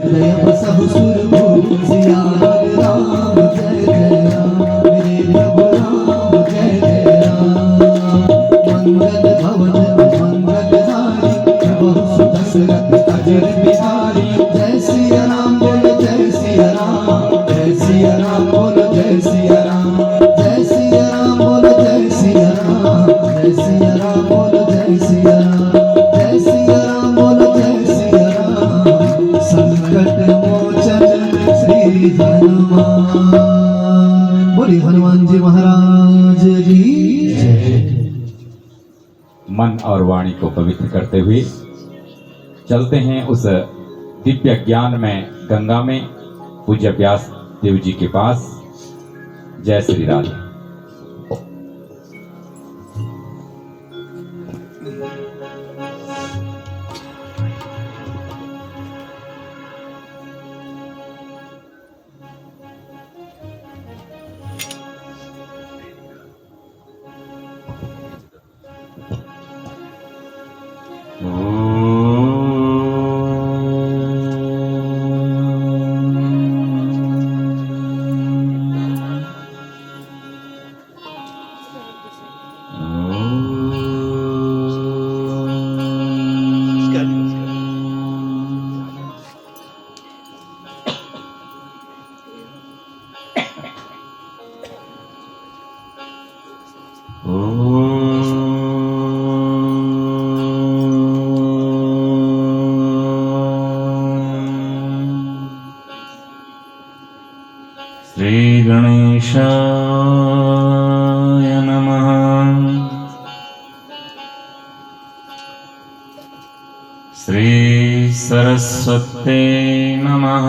हृदय बसहु सुरभूप सिया राम जय जय राम मेरे प्रभु राम जय जय राम मंगल भवन मंगलहारी प्रभु सुदशरथ अजर बिहारी जय सिया राम बोलो जय सिया राम जय सिया राम बोलो जय सिया राम जय सिया राम बोलो जय सिया राम जय सिया राम बोलो जय सिया राम जय सिया राम बोलो जय सिया राम संकट मोचन श्री हनुमान। बोले हनुमान जी महाराज जी जय। मन और वाणी को पवित्र करते हुए चलते हैं उस दिव्य ज्ञान में गंगा में पूज्य व्यास देव जी के पास। जय श्री राधे। श्री गणेशाय नमः। श्री सरस्वते नमः।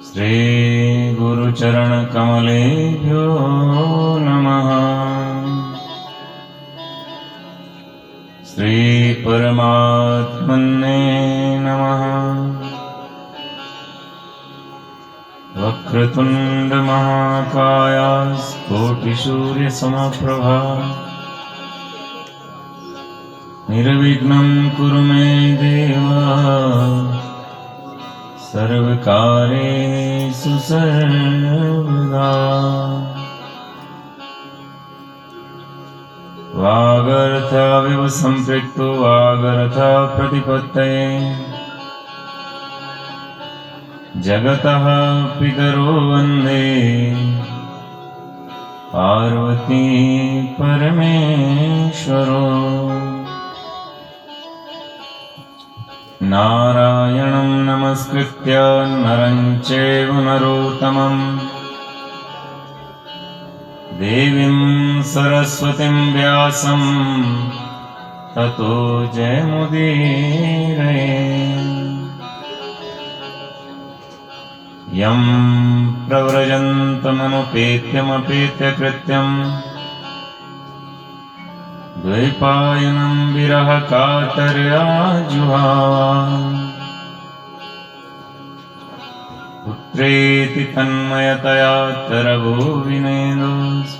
श्री गुरुचरण कमलेभ्यो नमः। श्री परमात्मने नमः। वक्रतुंड महाकाय कोटिसूर्य समप्रभा निर्विघ्नं कुरु मे देव सर्वकार्येषु सर्वदा। वागर्थाविव सम्पृक्तो वागर्थ प्रतिपत्तये जगतः पितरो वन्दे पार्वती परमेश्वरो। नारायणं नमस्कृत्य नरं चैव नरोत्तमं देवीं सरस्वतीं व्यासं ततो जयमुदीरये। यं प्रव्रजन्तमनुपेत्यमपेत्य कृत्यं द्वैपायनं विरह कातर्याजुहावा। पुत्रेति तन्मयतया तरभुविनेदोस्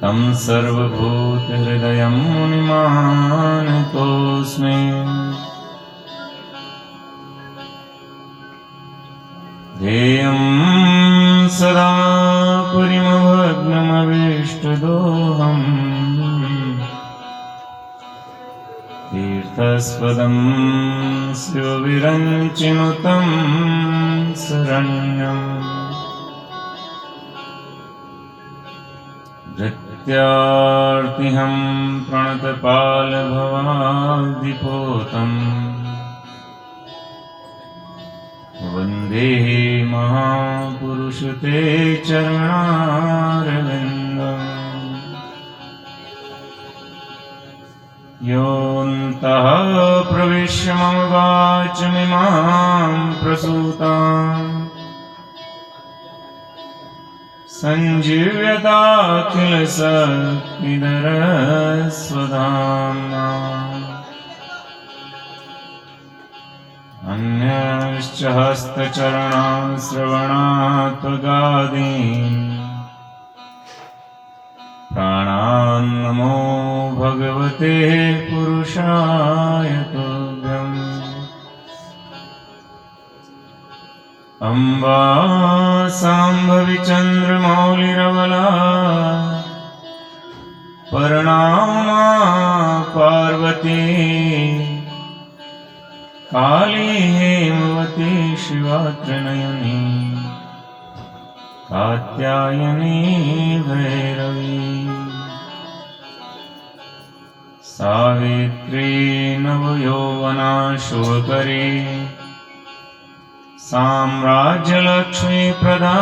तं सर्वभूतहृदयं मुनिमानतोऽस्मि। ध्येयं सदा पुरीमभग्नमभीष्टदोहम् तीर्थस्पदं शिवविरञ्चिनुतं शरण्यम्। धृत्यार्तिहं प्रणतपालभवाद्दिपोतम् वन्दे महापुरुष ते चरणारविन्दम्। योऽन्तः प्रविश्य मम वाचमिमां प्रसूताम् सञ्जीव्यताखिलशक्तिधरस्वधाम्ना। अन्यश्च हस्तचरणाश्रवणात्वगादीन् प्राणान्नमो भगवते पुरुषाय तुभ्यम्। अम्बा शाम्भवी चन्द्रमौलिरवला प्रणामा पार्वती काली हेमवती शिवा त्रिनयनी कात्यायनी भैरवी सावित्री नवयौवना शुभकरी साम्राज्यलक्ष्मी प्रदा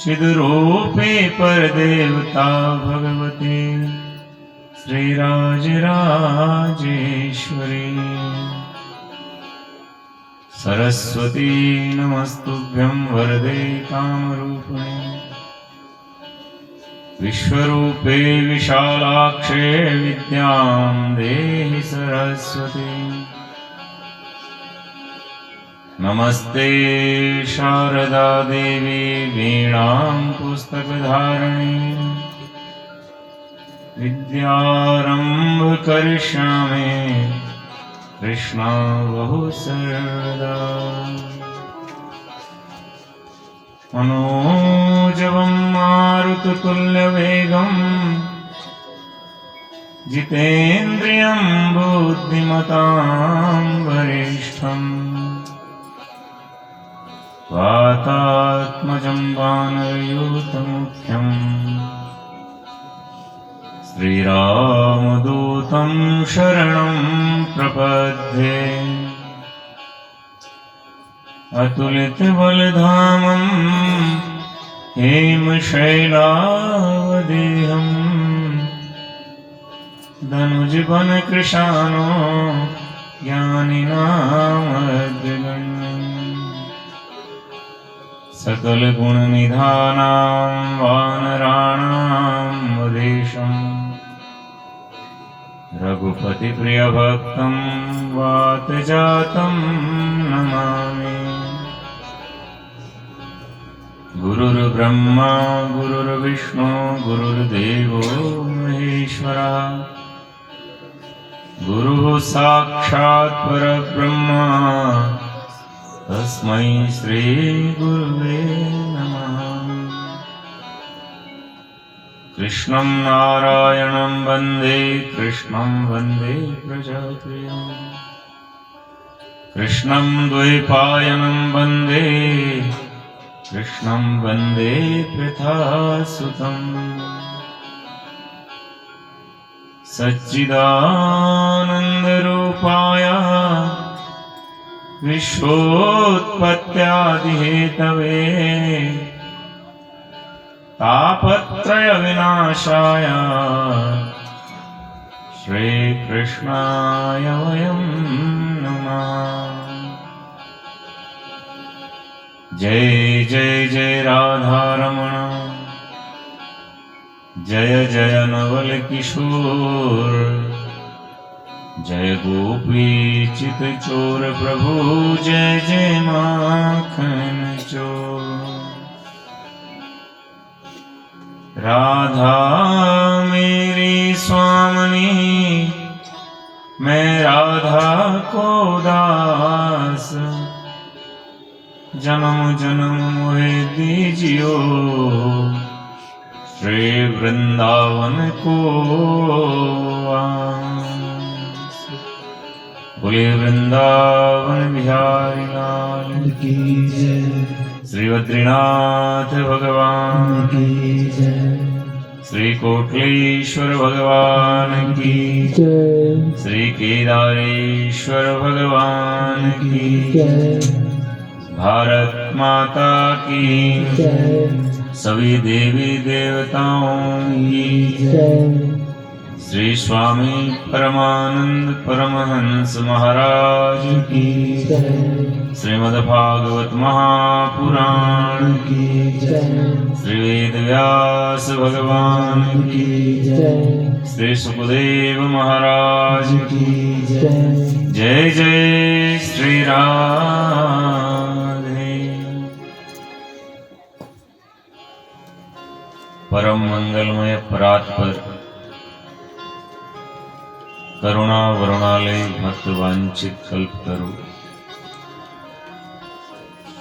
चिद्रूपे परदेवता भगवती श्रीराजराजेश्वरी सरस्वती नमस्तुभ्यं वरदे कामरूपिणे विश्वरूपे विशालाक्षे विद्यां देहि सरस्वती। नमस्ते शारदा देवी वीणां पुस्तकधारिणी विद्यारंभ करिष्यामि कृष्णा बहु सर्वदा। मनोजवं मारुततुल्यवेगं जितेन्द्रियं बुद्धिमतां वरिष्ठम् वातात्मजं वानरयूथमुख्यम् श्रीरामदूतं शरणं प्रपद्ये। अतुलितबलधामं हेमशैलावदेहम् धनुजवनकृशानो ज्ञानिनामग्रगण्यम् सकलगुणनिधानां वानराणां वदेशम् रघुपतिप्रियभक्तं वातजातं नमामि। गुरुर्ब्रह्मा गुरुर्विष्णु गुरुर्देवो महेश्वरः गुरुः साक्षात् परब्रह्मा तस्मै श्री गुरुवे नमः। कृष्णं नारायणं वन्दे कृष्णं वन्दे प्रजाप्रियम् कृष्णं द्वैपायनं वन्दे कृष्णं वन्दे पृथासुतम्। सच्चिदानन्दरूपाय विश्वोत्पत्त्यादिहेतवे तापत्रयविनाशाय श्रीकृष्णाय वयं नमः। जय जय जय राधारमण जय जय नवल किशोर जय गोपी चित चोर प्रभु जय जय माखन चोर। राधा मेरी स्वामिनी मैं राधा को दास जन्म जन्म मोहे दीजियो श्री वृंदावन को वास। बोले वृंदावन बिहारी लाल की जय, श्री बद्रीनाथ भगवान की जय, श्री कोटलेश्वर भगवान की जय, श्री केदारेश्वर भगवान की जय, भारत माता की जय, सभी देवी देवताओं की जय, श्री स्वामी परमानंद परमहंस महाराज की जय, श्रीमद्भागवत महापुराण की जय, श्री वेद व्यास भगवान की जय, श्री सुखदेव महाराज की जय, जय जय श्री राधे। परम मंगलमय परात पर करुणा वरुणालय भक्त वांछित कल्प तरु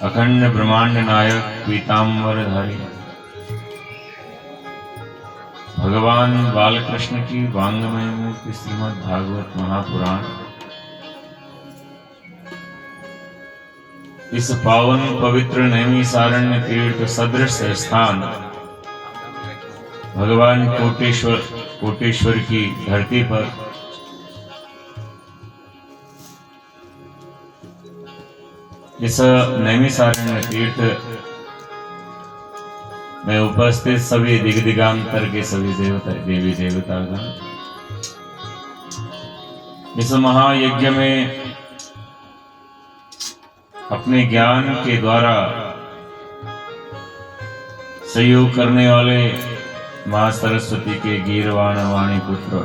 अखंड ब्रह्मांड नायक पीताम्बर धारी भगवान बालकृष्ण की वांगमय मूर्ति श्रीमद् भागवत महापुराण इस पावन पवित्र नैमिषारण्य तीर्थ सदृश स्थान भगवान कोटेश्वर की धरती पर इस नैमिषारण्य तीर्थ में उपस्थित सभी दिग्दिगांतर के सभी देवी देवतागण इस महायज्ञ में अपने ज्ञान के द्वारा सहयोग करने वाले मां सरस्वती के गीरवाण वाणी पुत्र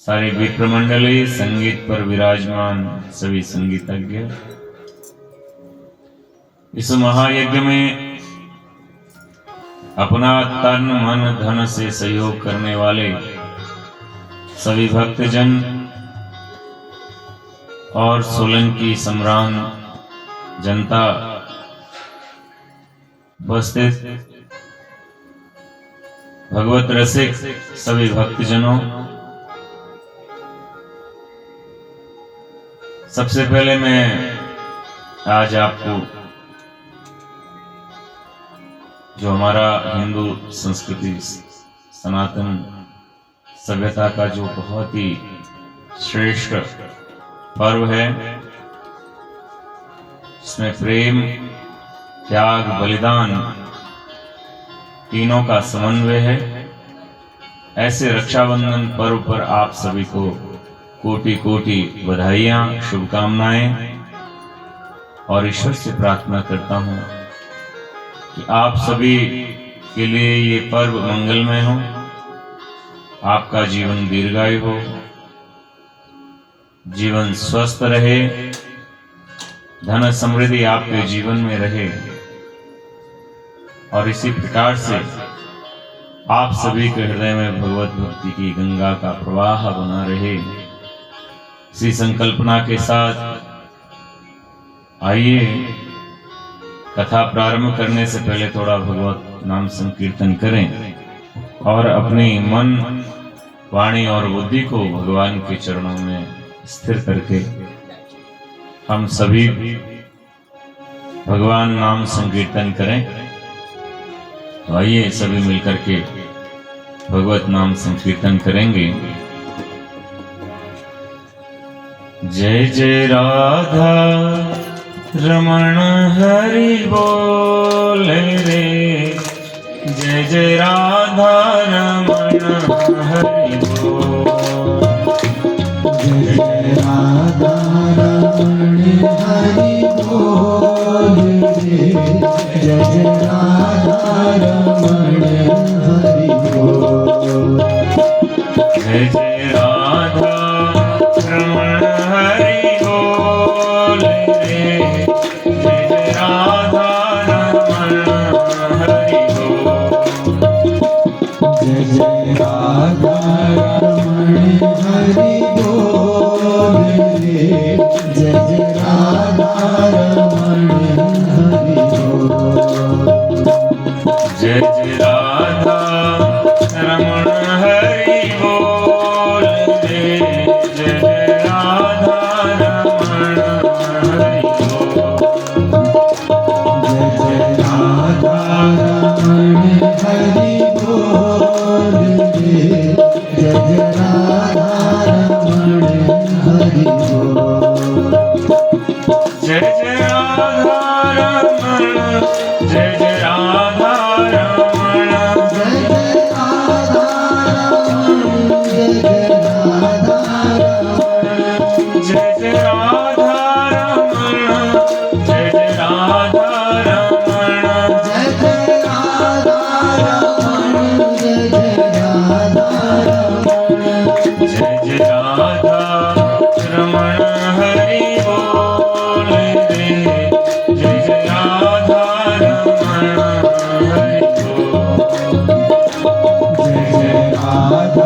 सारी विप्रमंडली, संगीत पर विराजमान सभी संगीतज्ञ, इस महायज्ञ में अपना तन मन धन से सहयोग करने वाले सभी भक्तजन और सोलंकी सम्रान जनता उपस्थित भगवत रसिक सभी भक्तजनों, सबसे पहले मैं आज आपको जो हमारा हिंदू संस्कृति सनातन सभ्यता का जो बहुत ही श्रेष्ठ पर्व है, इसमें प्रेम, त्याग, बलिदान तीनों का समन्वय है। ऐसे रक्षाबंधन पर्व पर आप सभी को कोटि कोटि बधाइयां, शुभकामनाएं और ईश्वर से प्रार्थना करता हूं कि आप सभी के लिए ये पर्व मंगलमय हो, आपका जीवन दीर्घायु हो, जीवन स्वस्थ रहे, धन समृद्धि आपके जीवन में रहे और इसी प्रकार से आप सभी के हृदय में भगवत भक्ति की गंगा का प्रवाह बना रहे। इसी संकल्पना के साथ आइए कथा प्रारंभ करने से पहले थोड़ा भगवत नाम संकीर्तन करें और अपनी मन, वाणी और बुद्धि को भगवान के चरणों में स्थिर करके हम सभी भगवान नाम संकीर्तन करें। तो आइए सभी मिलकर के भगवत नाम संकीर्तन करेंगे। जय जय राधा रमण हरि बोल रे, जय जय राधा रमण हरि बोल, जय जय राधा रमण हरि बोल रे, जय जय राधा रमण हरि बोल, जय जय राधा रमण हरि बोल रे, जय जय राधा रमण हरि बोल, जय जय राधा रमण हरि बोल रे, जय जय राधा रमण हरि बोल, जय जय राधा रमण हरि बोल रे, जय जय राधा रमण हरि बोल, जय जय राधा रमण हरि बोल रे, जय जय राधा रमण हरि बोल, जय जय राधा रमण, जय जय राधा रमण, जय जय राधा रमण, जय जय राधा रमण, जय जय राधा रमण, जय जय राधा रमण, जय जय राधा रमण, जय जय राधा रमण, जय जय राधा रमण हरि बोल रे, जय जय राधा रमण हरि बोल, जय जय राधा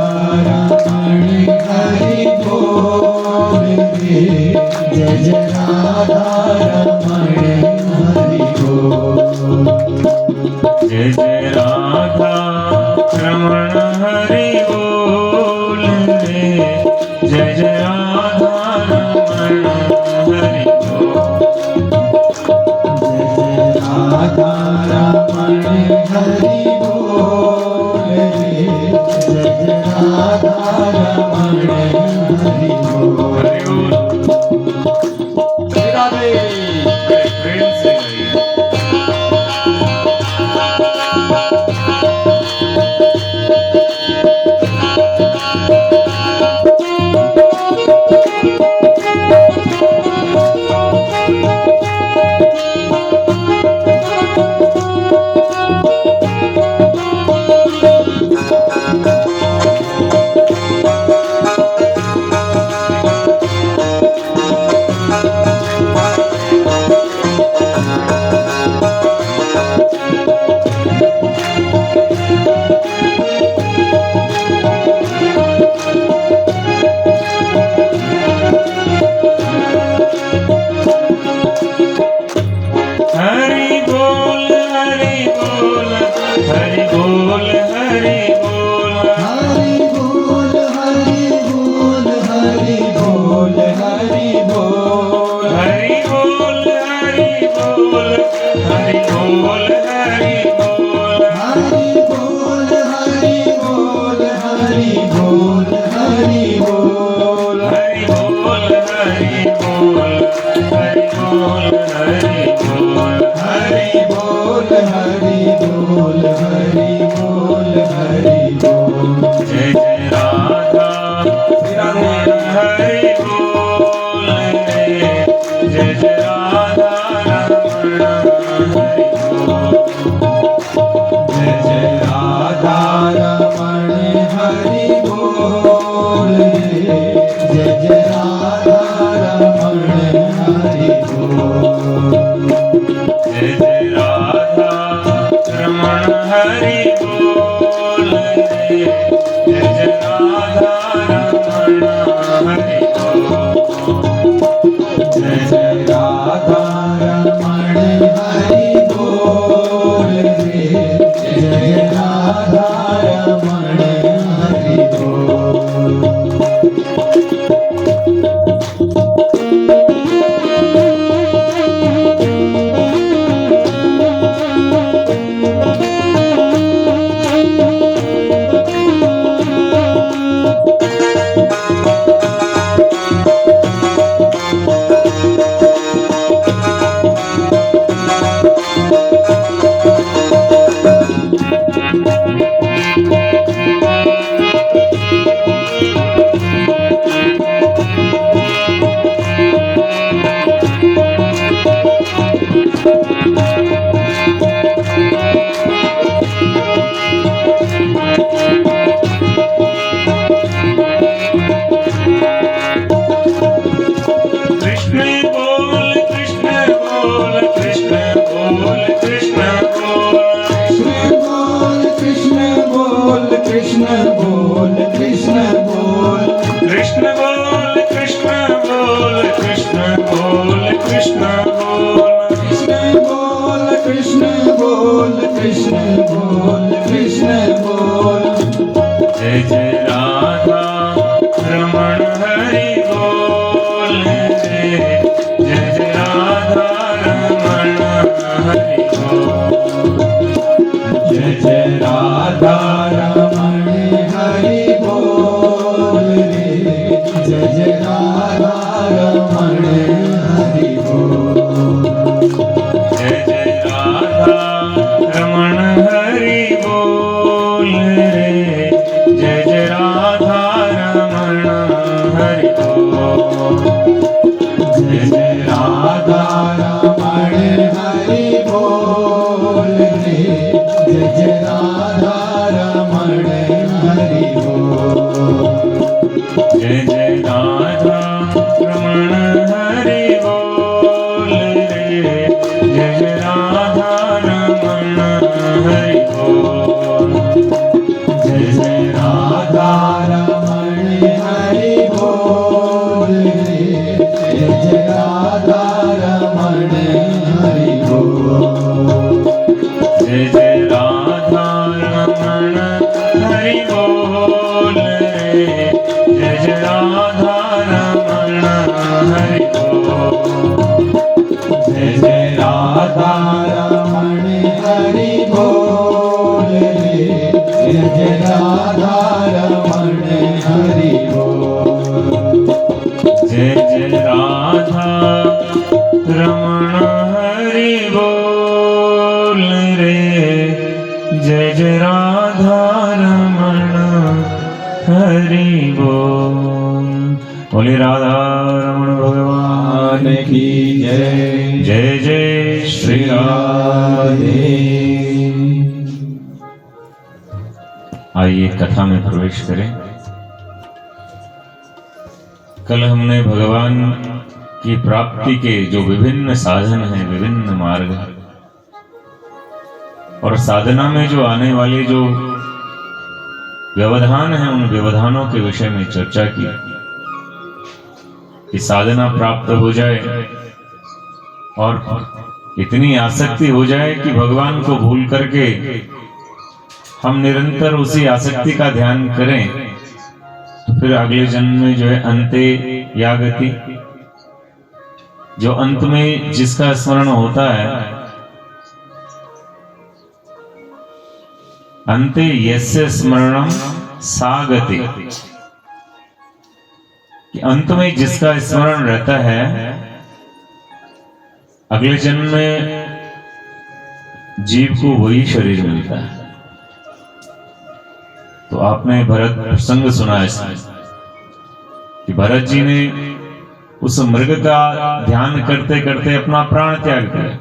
बोले राधा रमण भगवान की जय। जय जय श्री राधे। आइए कथा में प्रवेश करें। कल हमने भगवान की प्राप्ति के जो विभिन्न साधन हैं, विभिन्न मार्ग हैं, और साधना में जो आने वाले जो व्यवधान हैं, उन व्यवधानों के विषय में चर्चा की कि साधना प्राप्त हो जाए और इतनी आसक्ति हो जाए कि भगवान को भूल करके हम निरंतर उसी आसक्ति का ध्यान करें, तो फिर अगले जन्म में जो है अंते या गति, जो अंत में जिसका स्मरण होता है, अंते यस्य स्मरणम सा गति, कि अंत में जिसका स्मरण रहता है अगले जन्म में जीव को वही शरीर मिलता है। तो आपने भरत प्रसंग सुना है कि भरत जी ने उस मृग का ध्यान करते करते अपना प्राण त्याग दिया,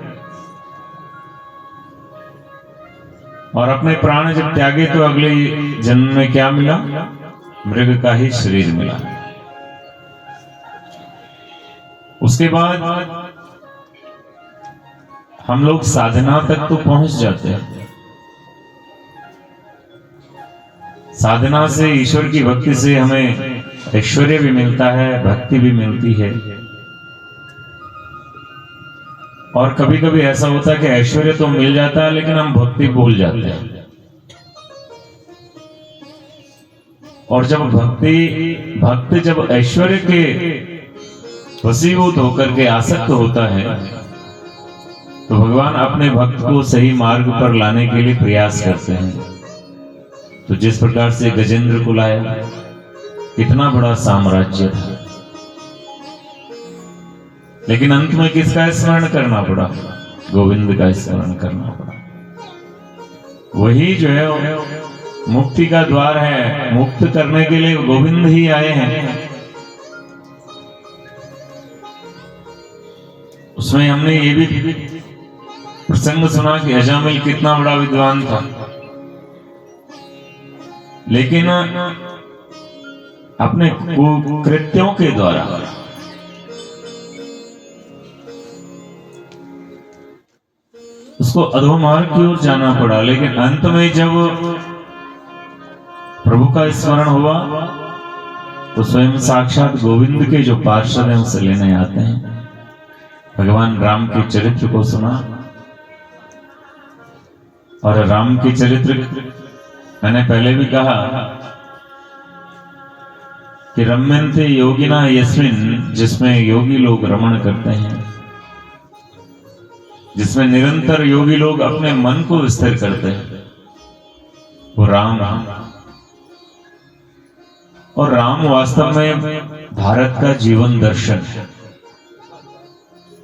और अपने प्राण जब त्यागे तो अगले जन्म में क्या मिला? मृग का ही शरीर मिला। उसके बाद हम लोग साधना तक तो पहुंच जाते हैं। साधना से, ईश्वर की भक्ति से हमें ऐश्वर्य भी मिलता है, भक्ति भी मिलती है। और कभी कभी ऐसा होता है कि ऐश्वर्य तो मिल जाता है लेकिन हम भक्ति भूल जाते हैं। और जब भक्त जब ऐश्वर्य के वशीभूत होकर के आसक्त होता है तो भगवान अपने भक्त को सही मार्ग पर लाने के लिए प्रयास करते हैं। तो जिस प्रकार से गजेंद्र को लाया, कितना बड़ा साम्राज्य था, लेकिन अंत में किसका स्मरण करना पड़ा? गोविंद का स्मरण करना पड़ा। वही जो है मुक्ति का द्वार है, मुक्त करने के लिए गोविंद ही आए हैं। उसमें हमने ये भी प्रसंग सुना कि अजामिल कितना बड़ा विद्वान था, लेकिन अपने कृत्यों के द्वारा उसको अधोमार्ग की ओर जाना पड़ा। लेकिन अंत में जब प्रभु का स्मरण हुआ तो स्वयं साक्षात गोविंद के जो पार्षद हैं उसे लेने आते हैं। भगवान राम के चरित्र को सुना, और राम के चरित्र मैंने पहले भी कहा कि रम्यन्ते योगिना यस्मिन्, जिसमें योगी लोग रमण करते हैं, जिसमें निरंतर योगी लोग अपने मन को स्थिर करते हैं, वो राम। और राम वास्तव में भारत का जीवन दर्शन है,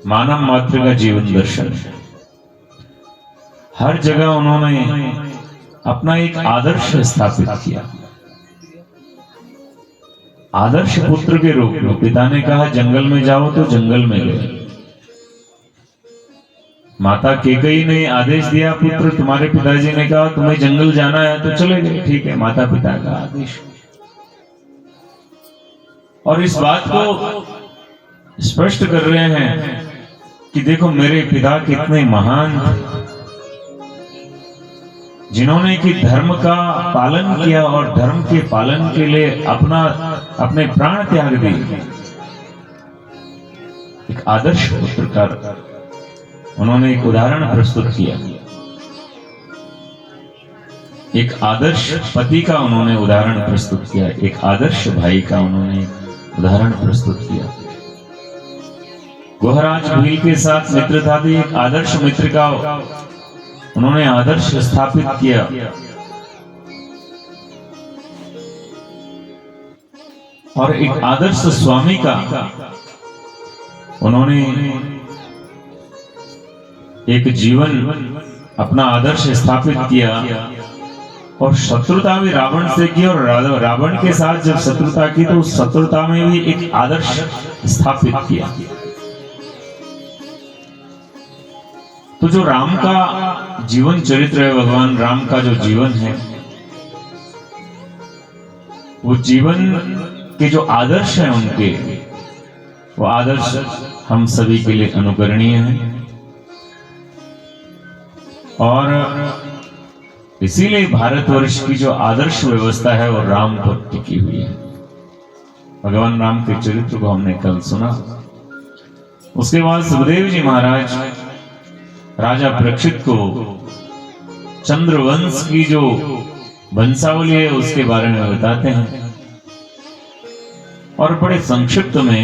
मानव मात्र का जीवन दर्शन है। हर जगह उन्होंने अपना एक आदर्श स्थापित किया। आदर्श पुत्र के रूप में पिता ने कहा जंगल में जाओ तो जंगल में गए। माता केकई ने आदेश दिया, पुत्र तुम्हारे पिताजी ने कहा तुम्हें जंगल जाना है तो चले गए। ठीक है, माता पिता का आदेश। और इस बात को स्पष्ट कर रहे हैं कि देखो मेरे पिता कितने महान थे, जिन्होंने कि धर्म का पालन किया और धर्म के पालन के लिए अपने प्राण त्याग दिए। एक आदर्श पुत्र का उन्होंने एक उदाहरण प्रस्तुत किया, एक आदर्श पति का उन्होंने उदाहरण प्रस्तुत किया, एक आदर्श भाई का उन्होंने उदाहरण प्रस्तुत किया। गुहराज भील के साथ मित्रता थी, एक आदर्श मित्र का उन्होंने आदर्श स्थापित किया। और एक आदर्श स्वामी का उन्होंने एक जीवन अपना आदर्श स्थापित किया। और शत्रुता भी रावण से की, और रावण के साथ जब शत्रुता की तो उस शत्रुता में भी एक आदर्श स्थापित किया। तो जो राम का जीवन चरित्र है, भगवान राम का जो जीवन है, वो जीवन के जो आदर्श हैं उनके, वो आदर्श हम सभी के लिए अनुकरणीय हैं। और इसीलिए भारतवर्ष की जो आदर्श व्यवस्था है वो राम पर टिकी हुई है। भगवान राम के चरित्र को हमने कल सुना। उसके बाद सुखदेव जी महाराज राजा परीक्षित को चंद्रवंश की जो वंशावली है उसके बारे में बताते हैं, और बड़े संक्षिप्त में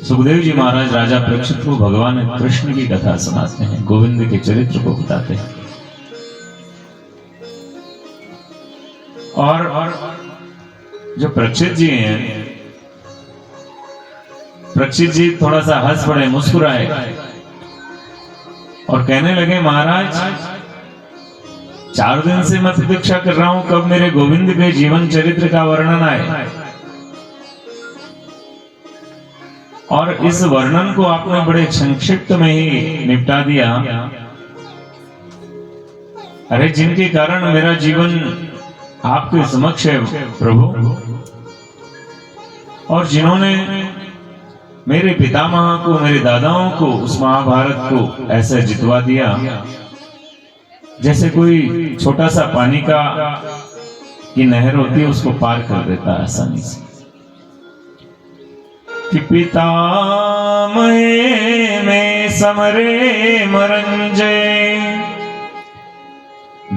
सुखदेव जी महाराज राजा परीक्षित को भगवान कृष्ण की कथा सुनाते हैं, गोविंद के चरित्र को बताते हैं। और जो परीक्षित जी हैं, परीक्षित जी थोड़ा सा हंस पड़े, मुस्कुराए और कहने लगे महाराज 4 दिन से मैं प्रतीक्षा कर रहा हूं कब मेरे गोविंद के जीवन चरित्र का वर्णन आए, और इस वर्णन को आपने बड़े संक्षिप्त में ही निपटा दिया। अरे जिनके कारण मेरा जीवन आपके समक्ष है प्रभु, और जिन्होंने मेरे पितामह को, मेरे दादाओं को उस महाभारत को ऐसे जितवा दिया जैसे कोई छोटा सा पानी की नहर होती है, उसको पार कर देता है आसानी से। कि पितामह में समरे मरंजय,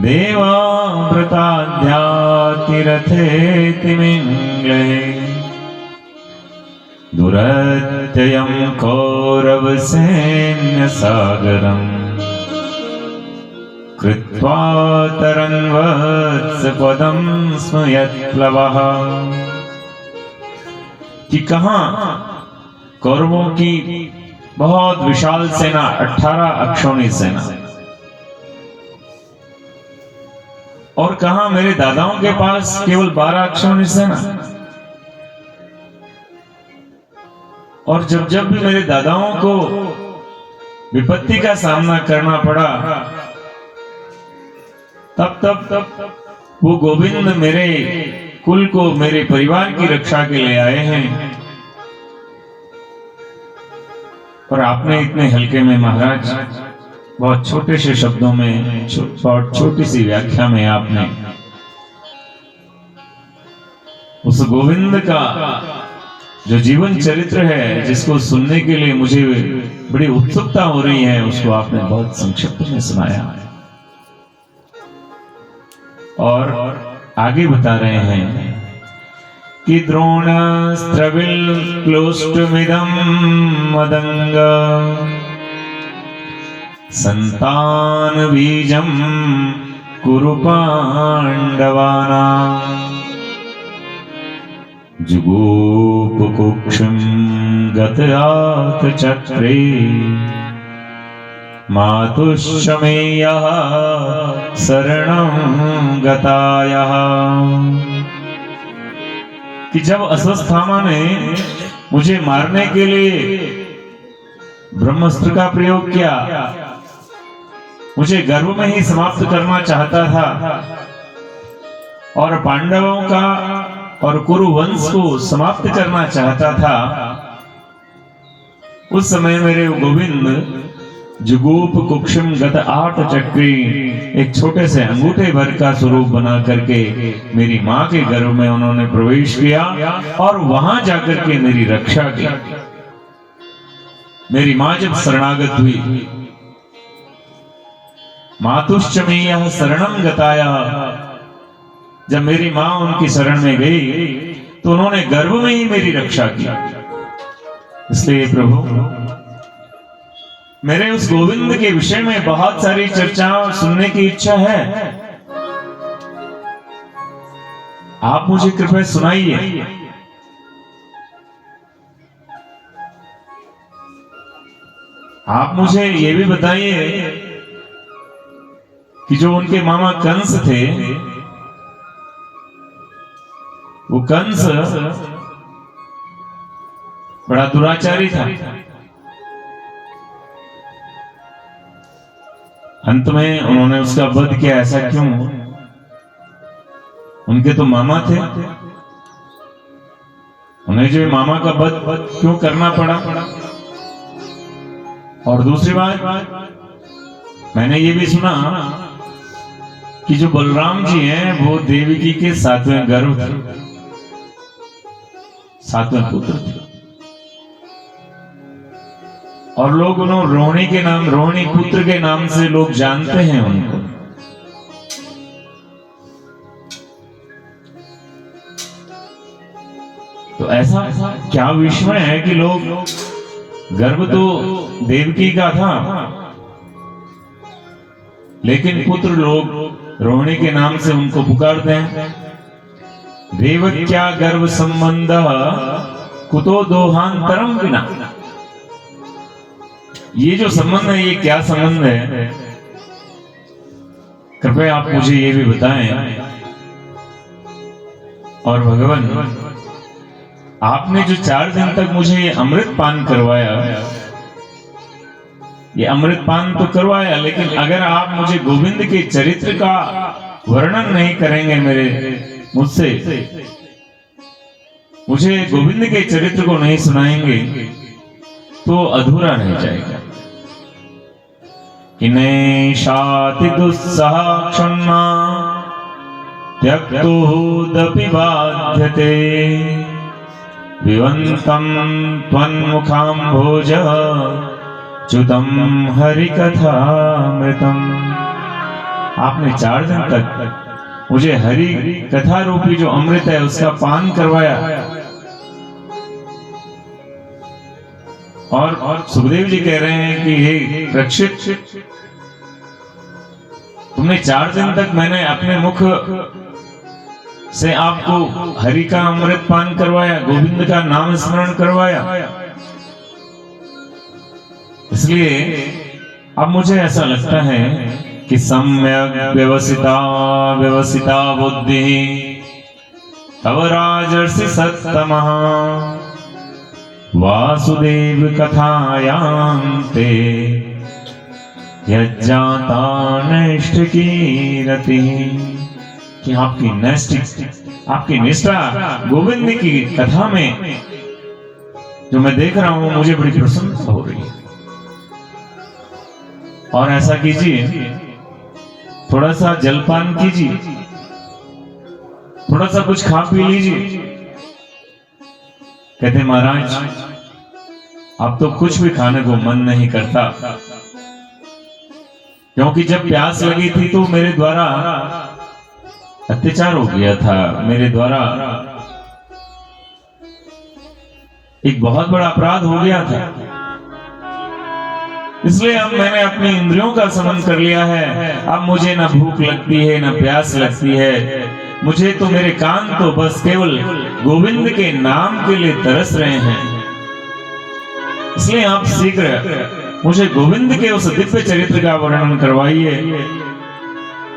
देवावृताध्यातिरथेतिमिङ्ग्ले दुरत्ययं कौरवसैन्यसागरम् कृत्वा तरन्वत्सपदं स्मयत्प्लवः। कि कहाँ कौरवों की बहुत विशाल सेना, 18 अक्षौणी सेना, और कहा मेरे दादाओं के पास केवल 12 अक्षौणी सेना। और जब जब भी मेरे दादाओं को विपत्ति का सामना करना पड़ा, तब वो गोविंद मेरे कुल को, मेरे परिवार की रक्षा के लिए आए हैं। और आपने इतने हल्के में महाराज, बहुत छोटे से शब्दों में, बहुत छोटी सी व्याख्या में आपने उस गोविंद का जो जीवन चरित्र है, जिसको सुनने के लिए मुझे बड़ी उत्सुकता हो रही है, उसको आपने बहुत संक्षिप्त में सुनाया है। और आगे बता रहे हैं कि द्रोणस्त्रविल क्लोष्टमिदं मदंग संतान बीजम कुरु पांडवानां जुगोप कुक्षं गतयात चक्रे मातुश्चमेयः शरणं गतायः। कि जब अश्वत्थामा ने मुझे मारने के लिए ब्रह्मास्त्र का प्रयोग किया, मुझे गर्भ में ही समाप्त करना चाहता था और पांडवों का और कुरु वंश को समाप्त करना चाहता था, उस समय मेरे गोविंद जुगोप कुक्षम गत 8 चक्री, एक छोटे से अंगूठे भर का स्वरूप बना करके मेरी मां के गर्भ में उन्होंने प्रवेश किया और वहां जाकर के मेरी रक्षा की। मेरी मां जब शरणागत हुई, मातुश्चमेयः शरणं गतायः, जब मेरी मां उनकी शरण में गई तो उन्होंने गर्भ में ही मेरी रक्षा की। इसलिए प्रभु, मेरे उस गोविंद के विषय में बहुत सारी चर्चाएं सुनने की इच्छा है, आप मुझे कृपया सुनाइए। आप मुझे ये भी बताइए कि जो उनके मामा कंस थे, वो कंस बड़ा दुराचारी था। अंत में उन्होंने उसका वध किया। ऐसा क्यों? उनके तो मामा थे, उन्हें जो मामा का वध क्यों करना पड़ा? और दूसरी बात, मैंने ये भी सुना कि जो बलराम जी हैं वो देवकी के 7वें गर्भ थे, 7वें पुत्र थे। और लोग उन्होंने रोहिणी के नाम, रोहिणी पुत्र के नाम से लोग जानते हैं उनको। तो ऐसा क्या विस्मय है कि लोग, गर्भ तो देवकी का था, लेकिन पुत्र लोग रोहिणी के नाम से उनको पुकारते हैं। देवक्या गर्भ संबंध कुतो दोहांतरम विना। ये जो संबंध है, ये क्या संबंध है? कृपया आप मुझे ये भी बताएं। और भगवान, आपने जो 4 दिन तक मुझे ये अमृत पान करवाया, ये अमृत पान तो करवाया, लेकिन अगर आप मुझे गोविंद के चरित्र का वर्णन नहीं करेंगे मुझसे, मुझे गोविंद के चरित्र को नहीं सुनाएंगे, तो अधूरा रह जाएगा। किनेशाति दुस्सह क्षुण्मा त्यक्तोदपि बाध्यते विवन्तं त्वन्मुखाम्भोज च्युतं हरिकथामृतम्। आपने 4 दिन तक मुझे हरि कथा रूपी जो अमृत है उसका पान करवाया। और सुखदेव जी कह रहे हैं कि हे रक्षित, तुमने 4 दिन तक मैंने अपने मुख से आपको हरि का अमृत पान करवाया, गोविंद का नाम स्मरण करवाया। इसलिए अब मुझे ऐसा लगता है कि सम्यक व्यवसिता बुद्धि तव राजर्षि सत्तमः वासुदेव कथायां ते यज्जाता नष्ट कीरति। कि आपकी निष्ठा गोविंद की कथा में जो मैं देख रहा हूं, मुझे बड़ी प्रसन्नता हो रही है। और ऐसा कीजिए, थोड़ा सा जलपान कीजिए, थोड़ा सा कुछ खा पी लीजिए। कहते महाराज अब तो कुछ भी खाने को मन नहीं करता, क्योंकि जब प्यास लगी थी तो मेरे द्वारा अत्याचार हो गया था, मेरे द्वारा एक बहुत बड़ा अपराध हो गया था। इसलिए अब मैंने अपनी इंद्रियों का समन कर लिया है। अब मुझे ना भूख लगती है ना प्यास लगती है, मुझे तो मेरे कान तो बस केवल गोविंद के नाम के लिए तरस रहे हैं। इसलिए आप शीघ्र मुझे गोविंद के उस दिव्य चरित्र का वर्णन करवाइए,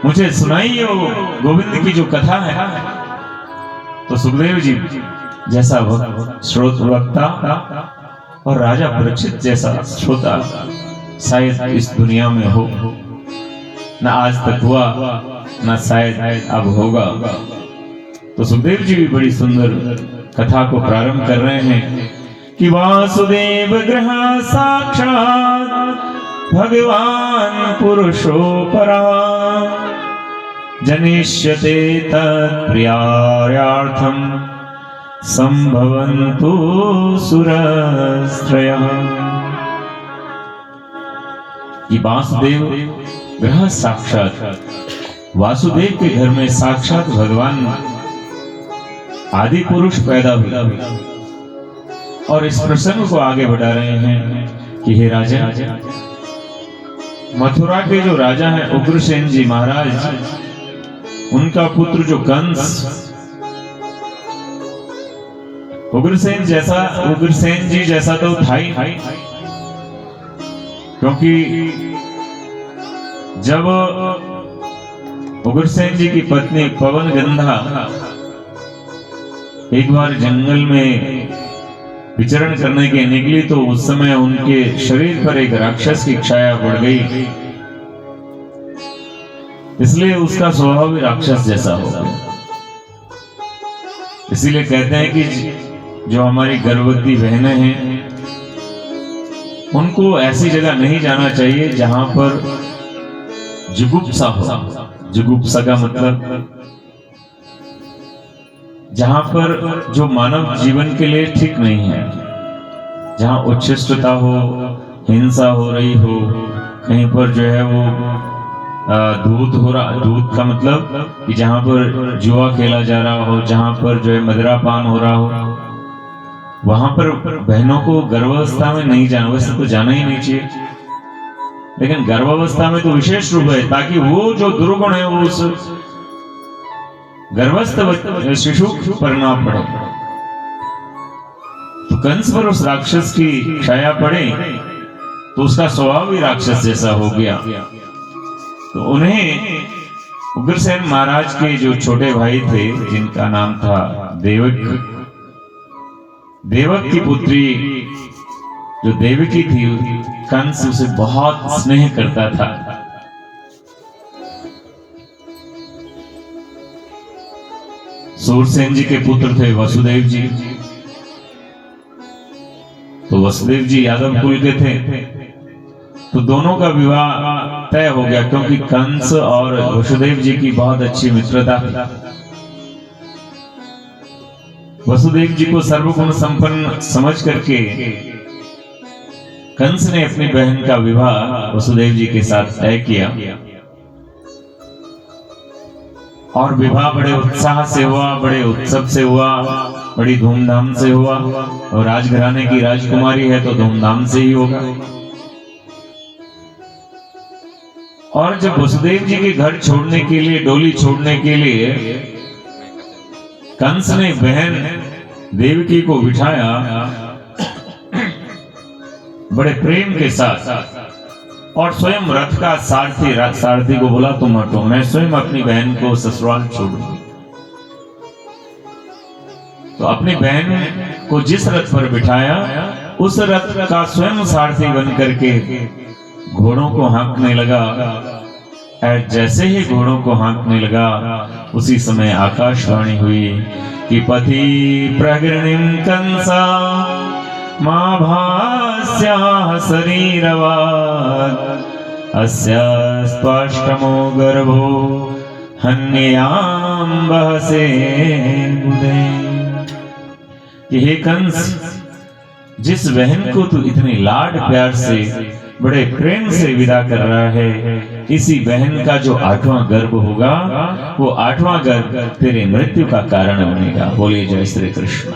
मुझे सुनाइए वो गोविंद की जो कथा है। तो सुखदेव जी जैसा श्रोत वक्ता और राजा परीक्षित जैसा श्रोता शायद इस दुनिया में हो, न आज तक हुआ न शायद अब होगा। तो सुखदेव जी भी बड़ी सुंदर कथा को प्रारंभ कर रहे हैं कि वासुदेव ग्रह साक्षात भगवान पुरुषो परा जनिष्यते तत्प्रियार्थम संभवन्तु सुरस्त्रयः। कि वासुदेव ग्रह साक्षात, वासुदेव के घर में साक्षात भगवान आदि पुरुष पैदा हुए। और इस प्रसंग को आगे बढ़ा रहे हैं कि हे राजा, मथुरा के जो राजा हैं उग्रसेन जी महाराज, उनका पुत्र जो कंस, उग्रसेन जी जैसा तो था ही, क्योंकि जब उग्रसेन जी की पत्नी पवन गंधा एक बार जंगल में विचरण करने के निकली तो उस समय उनके शरीर पर एक राक्षस की छाया पड़ गई, इसलिए उसका स्वभाव भी राक्षस जैसा हो गया। इसीलिए कहते हैं कि जो हमारी गर्भवती बहनें हैं उनको ऐसी जगह नहीं जाना चाहिए जहां पर जुगुप्सा हो। जुगुप्सा का मतलब जहां पर जो मानव जीवन के लिए ठीक नहीं है, जहां उच्छिष्टता हो, हिंसा हो रही हो, कहीं पर जो है वो दूध हो रहा, दूध का मतलब कि जहां पर जुआ खेला जा रहा हो, जहां पर जो है मदिरापान हो रहा हो, वहां पर बहनों को गर्भावस्था में नहीं जाना। वैसे तो जाना ही नहीं चाहिए, लेकिन गर्भावस्था में तो विशेष रूप है, ताकि वो जो दुर्गुण है वो उस गर्भस्थ शिशु पर ना पड़े। तो कंस पर उस राक्षस की छाया पड़े तो उसका स्वभाव भी राक्षस जैसा हो गया। तो उन्हें उग्रसेन महाराज के जो छोटे भाई थे, जिनका नाम था देवक, देवक की पुत्री जो देवकी थी, कंस उसे बहुत स्नेह करता था। सूरसेन जी के पुत्र थे वसुदेव जी, तो वसुदेव जी यादव कुल के थे, तो दोनों का विवाह तय हो गया, क्योंकि कंस और वसुदेव जी की बहुत अच्छी मित्रता थी। वसुदेव जी को सर्वगुण संपन्न समझ करके कंस ने अपनी बहन का विवाह वसुदेव जी के साथ तय किया। और विवाह बड़े उत्साह से हुआ, बड़े उत्सव से हुआ, बड़ी धूमधाम से हुआ। और राजघराने की राजकुमारी है तो धूमधाम से ही होगा। और जब वसुदेव जी के घर छोड़ने के लिए, डोली छोड़ने के लिए कंस ने बहन देवकी को बिठाया बड़े प्रेम के साथ, और स्वयं रथ का सारथी को बोला तुम हटो, मैं स्वयं अपनी बहन को ससुराल छोड़ूंगी। तो अपनी बहन को जिस रथ पर बिठाया, उस रथ का स्वयं सारथी बन करके घोड़ों को हाँकने लगा। और जैसे ही घोड़ों को हाँकने लगा, उसी समय आकाशवाणी हुई कि पति प्रगृणिम कंसा मां भास्याः शरीरवात् अस्या स्पष्टमो गर्भो हन्याम बहसे बुधे। कि हे कंस, जिस बहन को तू इतने लाड प्यार से, बड़े प्रेम से विदा कर रहा है, इसी बहन का जो 8वां गर्भ होगा, वो 8वां गर्भ तेरे मृत्यु का कारण बनेगा। बोलिए जय श्री कृष्ण।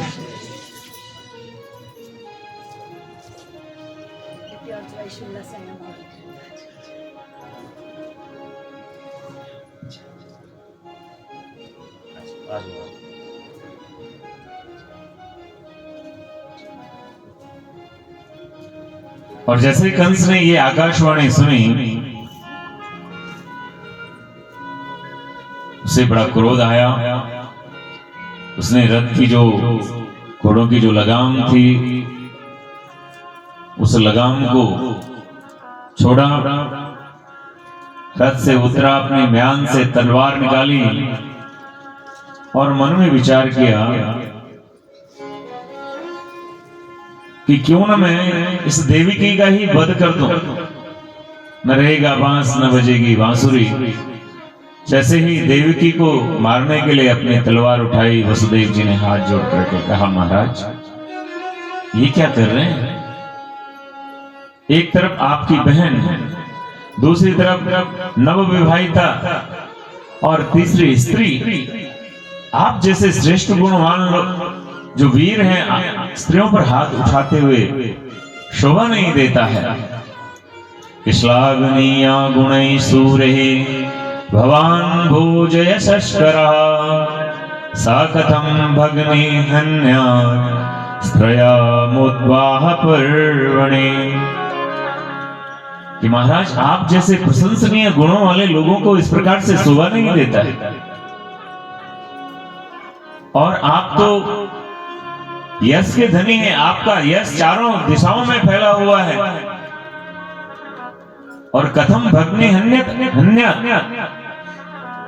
और जैसे कंस ने ये आकाशवाणी सुनी, उसे बड़ा क्रोध आया। उसने रथ की जो, घोड़ों की जो लगाम थी, उस लगाम को छोड़ा, रथ से उतरा, अपने म्यान से तलवार निकाली और मन में विचार किया कि क्यों ना मैं इस देवकी का ही वध कर दूं। न रहेगा बांस न बजेगी बांसुरी। जैसे ही देवकी को मारने के लिए अपनी तलवार उठाई, वसुदेव जी ने हाथ जोड़ करके कहा, महाराज ये क्या कर रहे हैं? एक तरफ आपकी बहन, दूसरी तरफ नवविवाहिता और तीसरी स्त्री। आप जैसे श्रेष्ठ गुणवान लोग, जो वीर हैं, स्त्रियों पर हाथ उठाते हुए शोभा नहीं देता है। श्लाघनीया गुणै सूरे भवान भोजय शस्करा सा कथम भग्नि हन्या स्त्रया मुद्वाह पर्वणे। कि महाराज, आप जैसे प्रशंसनीय गुणों वाले लोगों को इस प्रकार से शोभा नहीं देता है। और आप तो यश के धनी हैं, आपका यश चारों दिशाओं में फैला हुआ है। और कथम भग्नि हन्या,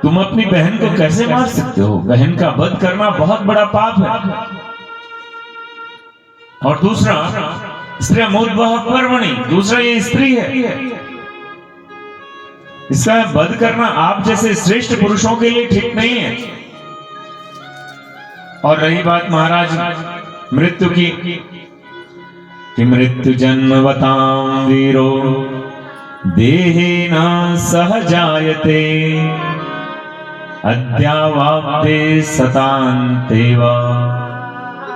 तुम अपनी बहन को कैसे मार सकते हो? बहन का वध करना बहुत बड़ा पाप है। और दूसरा, स्त्री मुद्वाह पर्वणि, दूसरा ये स्त्री है, इसका वध करना आप जैसे श्रेष्ठ पुरुषों के लिए ठीक नहीं है। और रही बात महाराज मृत्यु की, कि मृत्यु जन्मवतां वीरो देहेन सह जायते अद्यावाप्ते सतान्ते वा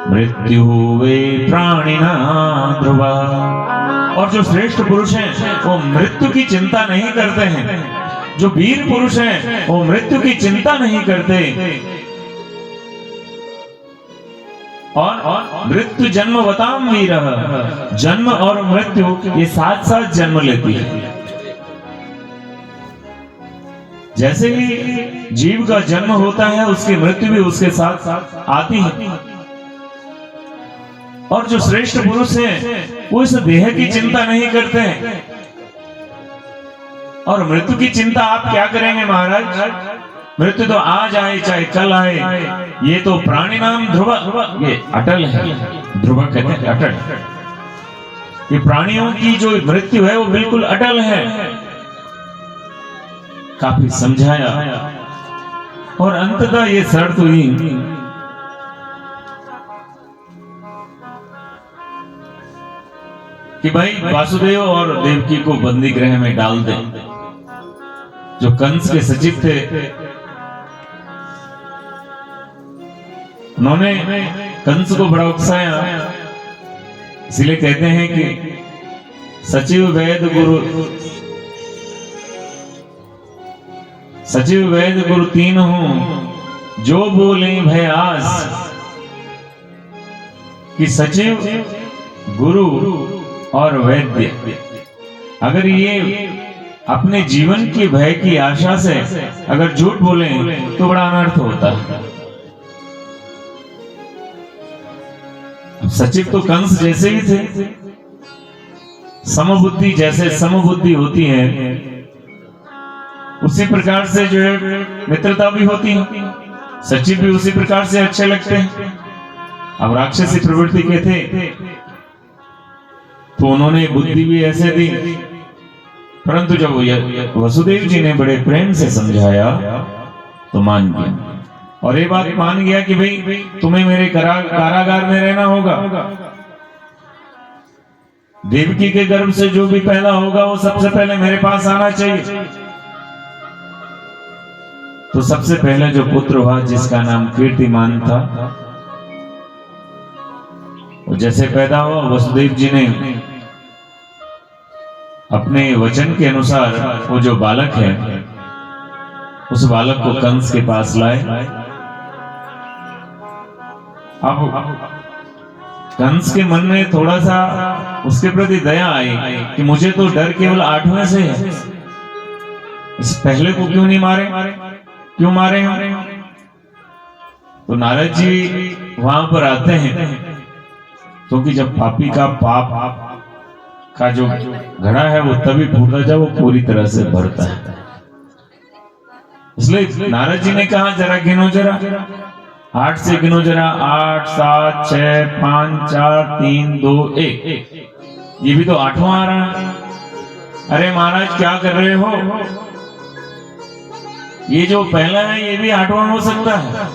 मृत्यु वे प्राणिना ध्रुवा। और जो श्रेष्ठ पुरुष हैं वो मृत्यु की चिंता नहीं करते हैं। जो वीर पुरुष हैं वो मृत्यु की चिंता नहीं करते। और मृत्यु जन्मवताम वीर, जन्म और मृत्यु ये साथ साथ जन्म लेती है। जैसे ही जीव का जन्म होता है, उसकी मृत्यु भी उसके साथ साथ आती है। और जो श्रेष्ठ पुरुष हैं वो इस देह की चिंता नहीं करते हैं। और मृत्यु की चिंता आप क्या करेंगे महाराज? मृत्यु तो आज आए चाहे कल आए, ये तो प्राणी नाम ध्रुव, ये अटल है। ध्रुव कहते हैं अटल। ये प्राणियों की जो मृत्यु है वो बिल्कुल अटल है। काफी समझाया और अंततः ये शर्त हुई कि भाई वासुदेव और देवकी को बंदी गृह में डाल दें। जो कंस के सचिव थे उन्होंने कंस को बड़ा उकसाया, इसलिए कहते हैं कि सचिव वैद गुरु तीन हूं, जो बोले भयास। कि सचिव, गुरु और वैद्य, अगर ये अपने जीवन की भय की आशा से अगर झूठ बोले तो बड़ा अनर्थ होता है। सचिव तो कंस जैसे ही थे, समबुद्धि, जैसे समबुद्धि होती है उसी प्रकार से जो है मित्रता भी होती है। सचिव भी उसी प्रकार से अच्छे लगते हैं। अब राक्षसी प्रवृत्ति के थे तो उन्होंने बुद्धि भी ऐसे दी, परंतु जब वसुदेव जी ने बड़े प्रेम से समझाया तो मान गया, और ये बात मान गया कि भाई तुम्हें मेरे कारागार में रहना होगा। देवकी के गर्भ से जो भी पैदा होगा वो सबसे पहले मेरे पास आना चाहिए। तो सबसे पहले जो पुत्र हुआ जिसका नाम कीर्तिमान था, वो जैसे पैदा हुआ वसुदेव जी ने अपने वचन के अनुसार वो जो बालक है उस बालक को कंस के पास लाए। अब कंस के मन में थोड़ा सा उसके प्रति दया आई कि मुझे तो डर केवल 8वें से है, इस पहले को क्यों नहीं मारे, क्यों मारे हम? तो नारद जी वहां पर आते हैं, क्योंकि जब पापी का पाप का जो घड़ा है वो तभी फूटता जब वो पूरी तरह से भरता है। इसलिए नारद जी ने कहा जरा गिनो, जरा 8 से गिनो जरा, 8 7 6 5 4 3 2 1। ये भी तो 8वां आ रहा है। अरे महाराज क्या कर रहे हो? ये जो पहला है ये भी 8वां हो सकता है,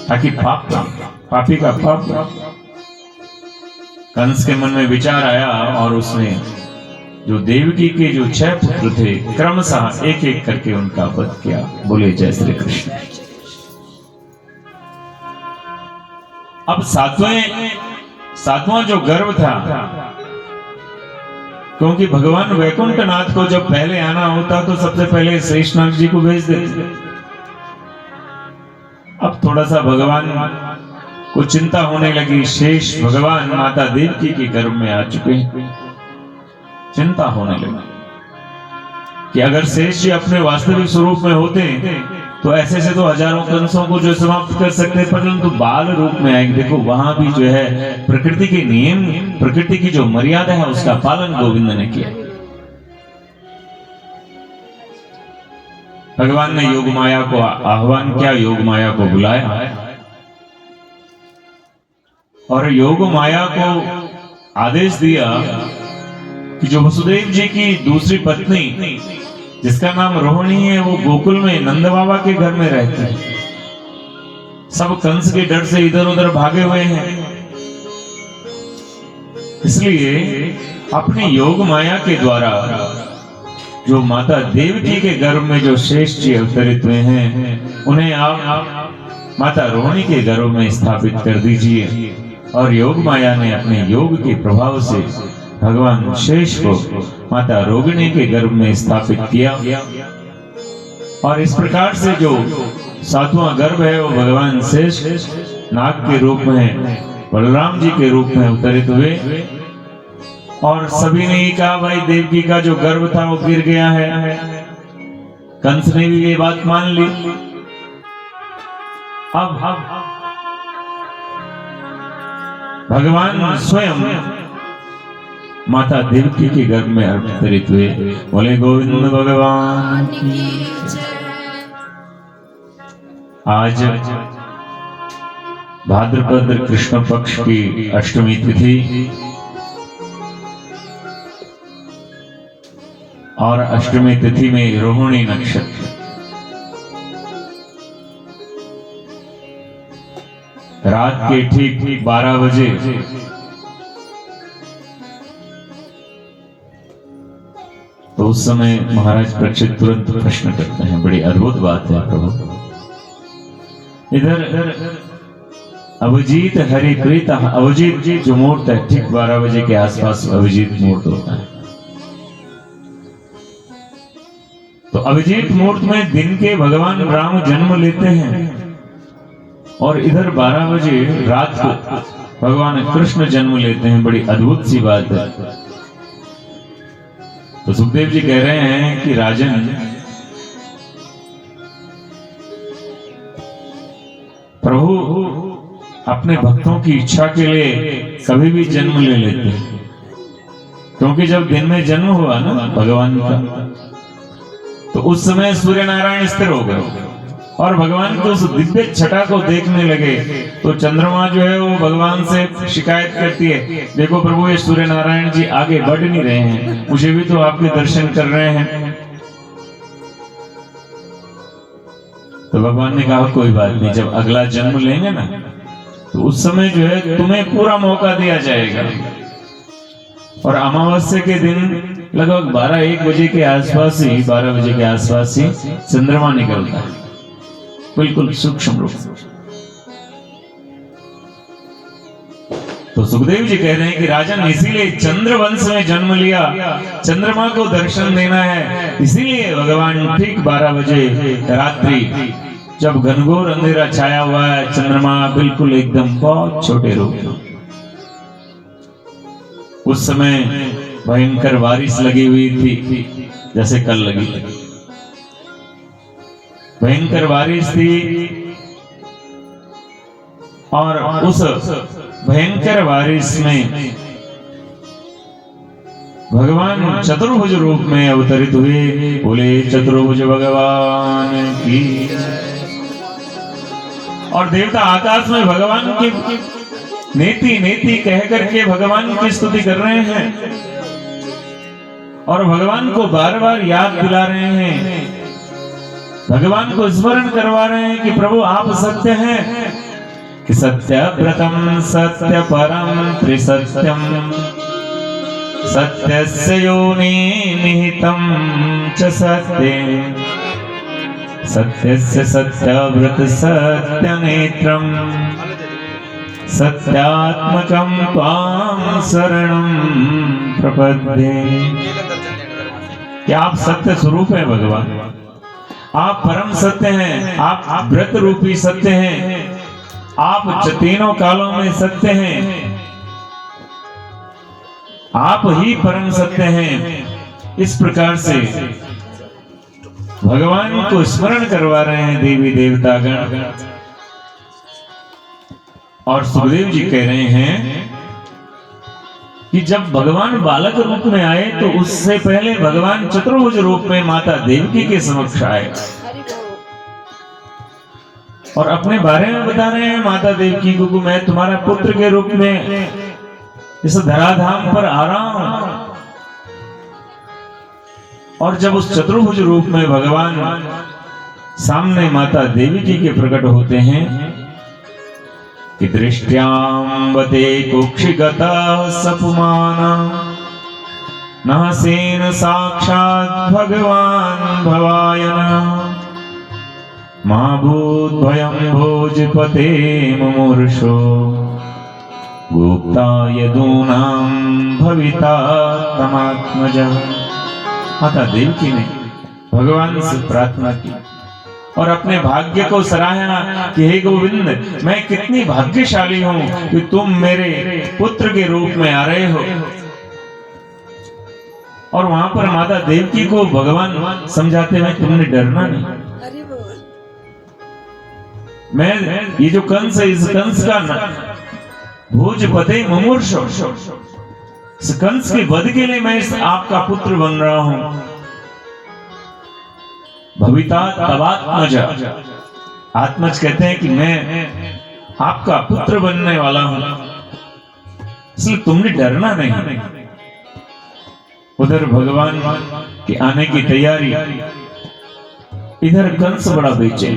ताकि पापी का पाप। कंस के मन में विचार आया और उसने जो देवकी के जो 6 पुत्र थे क्रमशः एक एक करके उनका वध किया। बोले जय श्री कृष्ण। अब सातवां जो गर्भ था, क्योंकि भगवान वैकुंठनाथ को जब पहले आना होता तो सबसे पहले शेषनाग जी को भेज देते। अब थोड़ा सा भगवान को चिंता होने लगी, शेष भगवान माता देवकी के गर्भ में आ चुके हैं। चिंता होने लगी कि अगर शेष जी अपने वास्तविक स्वरूप में होते तो ऐसे से तो हजारों कंसों को जो समाप्त कर सकते, परंतु बाल रूप में आएंगे। देखो वहां भी जो है प्रकृति के नियम, प्रकृति की जो मर्यादा है उसका पालन गोविंद ने किया। भगवान ने योग माया को आह्वान किया, योग माया को बुलाया और योग माया को आदेश दिया कि जो वसुदेव जी की दूसरी पत्नी जिसका नाम रोहिणी है वो गोकुल में नंद बाबा के घर में रहती है। सब कंस के डर से इधर उधर भागे हुए हैं, इसलिए अपनी योग माया के द्वारा जो माता देवकी के गर्भ में जो शेष जी अवतरित हुए हैं उन्हें आप माता रोहिणी के गर्भ में स्थापित कर दीजिए। और योग माया ने अपने योग के प्रभाव से भगवान शेष को माता रोगिणी के गर्भ में स्थापित किया। और इस प्रकार से जो 7वां गर्भ है वो भगवान शेष नाग के रूप में बलराम जी के रूप में अवतरित हुए। और सभी ने ही कहा भाई देवकी का जो गर्भ था वो गिर गया है। कंस ने भी ये बात मान ली। अब भगवान स्वयं माता देवकी के गर्भ में अवतरित हुए। बोले गोविंद भगवान की। आज भाद्रपद कृष्ण पक्ष की अष्टमी तिथि और अष्टमी तिथि में रोहिणी नक्षत्र। रात के ठीक 12 बजे तो उस समय महाराज परीक्षित तुरंत प्रश्न करते हैं, बड़ी अद्भुत बात है प्रभु, इधर अभिजीत हरिप्रीत अभिजीत जो मुहूर्त है ठीक 12 बजे के आसपास अभिजीत मुहूर्त होता है। तो अभिजीत मुहूर्त में दिन के भगवान राम जन्म लेते हैं और इधर 12 बजे रात को भगवान कृष्ण जन्म लेते हैं। बड़ी अद्भुत सी बात है। तो सुखदेव जी कह रहे हैं कि राजन, प्रभु अपने भक्तों की इच्छा के लिए कभी भी जन्म ले लेते हैं, क्योंकि जब दिन में जन्म हुआ ना भगवान का, तो उस समय सूर्य नारायण स्थिर हो गए और भगवान की उस दिव्य छटा को देखने लगे। तो चंद्रमा जो है वो भगवान से शिकायत करती है, देखो प्रभु ये सूर्य नारायण जी आगे बढ़ नहीं रहे हैं, मुझे भी तो आपके दर्शन कर रहे हैं। तो भगवान ने कहा कोई बात नहीं, जब अगला जन्म लेंगे ना तो उस समय जो है तुम्हें पूरा मौका दिया जाएगा। और अमावस्या के दिन लगभग 12-1 बजे के आसपास ही 12 बजे के आसपास ही चंद्रमा निकलता है, बिल्कुल सूक्ष्म रूप से। तो सुखदेव जी कह रहे हैं कि राजन इसीलिए चंद्रवंश में जन्म लिया, चंद्रमा को दर्शन देना है, इसीलिए भगवान ठीक 12 बजे रात्रि जब घनघोर अंधेरा छाया हुआ है, चंद्रमा बिल्कुल एकदम बहुत छोटे रूप में, उस समय भयंकर बारिश लगी हुई थी, जैसे कल लगी भयंकर बारिश थी। और उस भयंकर बारिश में भगवान चतुर्भुज रूप में अवतरित हुए। बोले चतुर्भुज भगवान की। और देवता आकाश में भगवान की नेति नेति कह करके भगवान की स्तुति कर रहे हैं और भगवान को बार बार याद दिला रहे हैं, भगवान को स्मरण करवा रहे हैं कि प्रभु आप सत्य हैं, कि सत्य व्रतम सत्य परम त्रिसत्यम सत्यस्य योनि निहितम च सत्ये सत्यस्य सत्यव्रत सत्यनेत्रम सत्यात्मकं त्वां शरणं प्रपद्ये। क्या आप सत्य स्वरूप हैं भगवान, आप परम सत्य हैं, आप व्रत रूपी सत्य हैं, आप तीनों कालों में सत्य हैं, आप ही परम सत्य हैं। इस प्रकार से भगवान को स्मरण करवा रहे हैं देवी देवतागण। और सुखदेव जी कह रहे हैं कि जब भगवान बालक रूप में आए तो उससे पहले भगवान चतुर्भुज रूप में माता देवकी के समक्ष आए और अपने बारे में बता रहे हैं माता देवकी को, मैं तुम्हारा पुत्र के रूप में इस धराधाम पर आ रहा हूं। और जब उस चतुर्भुज रूप में भगवान सामने माता देवी जी के प्रकट होते हैं कि दृष्ट्याम्बते कुक्षिगतः सपुमाना नहसेन साक्षात् भगवान भवायन महाभूत भयं भोजपते मुमूर्षो गुप्ता यदूनां भविता तमात्मजः। माता देवकी ने भगवान से प्रार्थना की और अपने भाग्य को सराहा कि हे गोविंद, मैं कितनी भाग्यशाली हूं कि तुम मेरे पुत्र के रूप में आ रहे हो। और वहां पर माता देवकी को भगवान समझाते हैं तुमने डरना नहीं, मैं ये जो कंस है इस कंस का भोजपते मुमूर्षो, इस कंस के वध के लिए मैं इस आपका पुत्र बन रहा हूं। भविता तवात्मज, आत्मज कहते हैं कि मैं आपका पुत्र बनने वाला हूं, इसलिए तुमने डरना नहीं। उधर भगवान के आने की तैयारी, इधर कंस बड़ा बेचैन।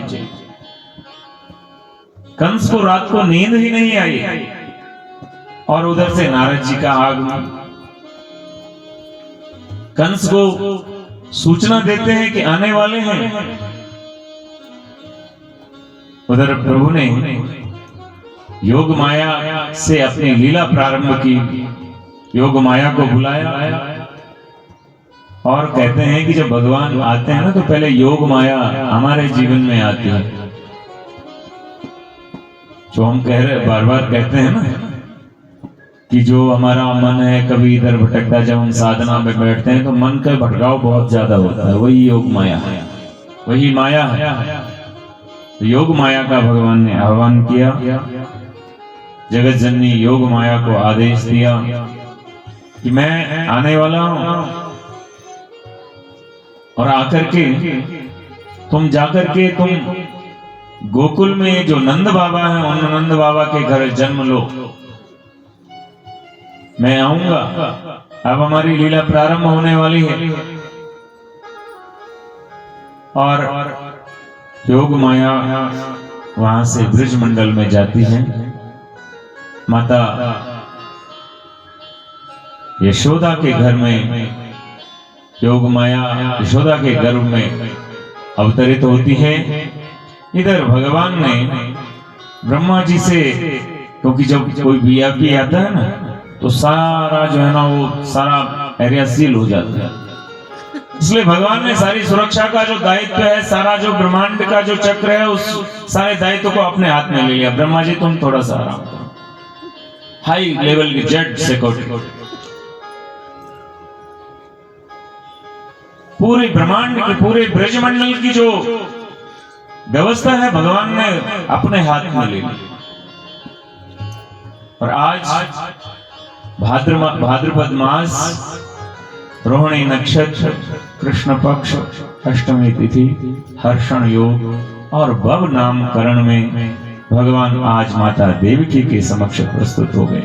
कंस को रात को नींद ही नहीं आई और उधर से नारद जी का आगमन। कंस को सूचना देते हैं कि आने वाले हैं। उधर प्रभु ने योग माया से अपनी लीला प्रारंभ की, योग माया को बुलाया और कहते हैं कि जब भगवान आते हैं ना तो पहले योग माया हमारे जीवन में आती है। जो हम कह रहे बार बार कहते हैं ना कि जो हमारा मन है कभी इधर भटकता, जब हम साधना में बैठते हैं तो मन का भटकाव बहुत ज्यादा होता है, वही योग माया है, वही माया है। तो योग माया का भगवान ने आह्वान किया, जगत जननी योग माया को आदेश दिया कि मैं आने वाला हूं और आकर के तुम जाकर के तुम गोकुल में जो नंद बाबा हैं उन नंद बाबा के घर जन्म लो, मैं आऊंगा। अब हमारी लीला प्रारंभ होने वाली है। और योग माया वहां से ब्रज मंडल में जाती है। माता यशोदा के घर में योग माया यशोदा के गर्भ में अवतरित होती है। इधर भगवान ने ब्रह्मा जी से, क्योंकि जब कोई वीआईपी आता है ना तो सारा जो है ना वो सारा एरिया सील हो जाता है, इसलिए भगवान ने सारी सुरक्षा का जो दायित्व है, सारा जो ब्रह्मांड का जो चक्र है, उस सारे दायित्व को अपने हाथ में ले लिया। ब्रह्मा जी तुम थोड़ा सा आराम करो, हाई लेवल की जेट सिक्योरिटी, पूरे ब्रह्मांड की पूरे ब्रजमंडल की जो व्यवस्था है भगवान ने अपने हाथ में ले ली। और आज भाद्रपद मास रोहिणी नक्षत्र कृष्ण पक्ष अष्टमी तिथि हर्षण योग और भव नामकरण में भगवान आज माता देवकी के समक्ष प्रस्तुत हो गए।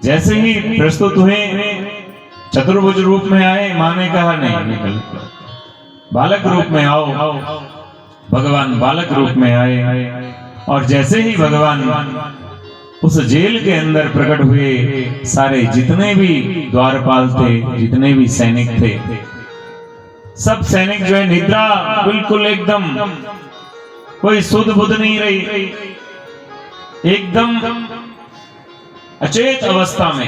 जैसे ही प्रस्तुत हुए चतुर्भुज रूप में आए, मां ने कहा नहीं निकल, बालक रूप में आओ। भगवान बालक रूप में आए और जैसे ही भगवान उस जेल के अंदर प्रकट हुए, सारे जितने भी द्वारपाल थे, जितने भी सैनिक थे, सब सैनिक जो है निद्रा बिल्कुल एकदम, कोई सुध बुध नहीं रही, एकदम अचेत अवस्था में।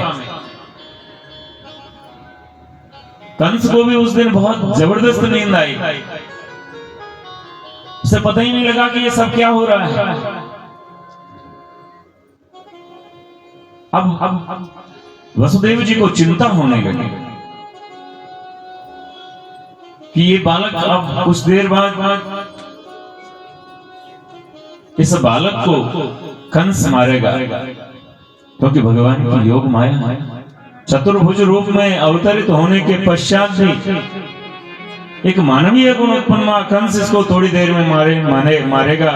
कंस को भी उस दिन बहुत जबरदस्त नींद आई, उसे पता ही नहीं लगा कि ये सब क्या हो रहा है। अब वसुदेव जी को चिंता होने लगी कि ये बालक अब कुछ देर बाद इस बालक को कंस मारेगा, क्योंकि भगवान की योग माया है। चतुर्भुज रूप में अवतरित होने के पश्चात भी एक मानवीय गुण उत्पन्न कंस इसको थोड़ी देर में मारेगा।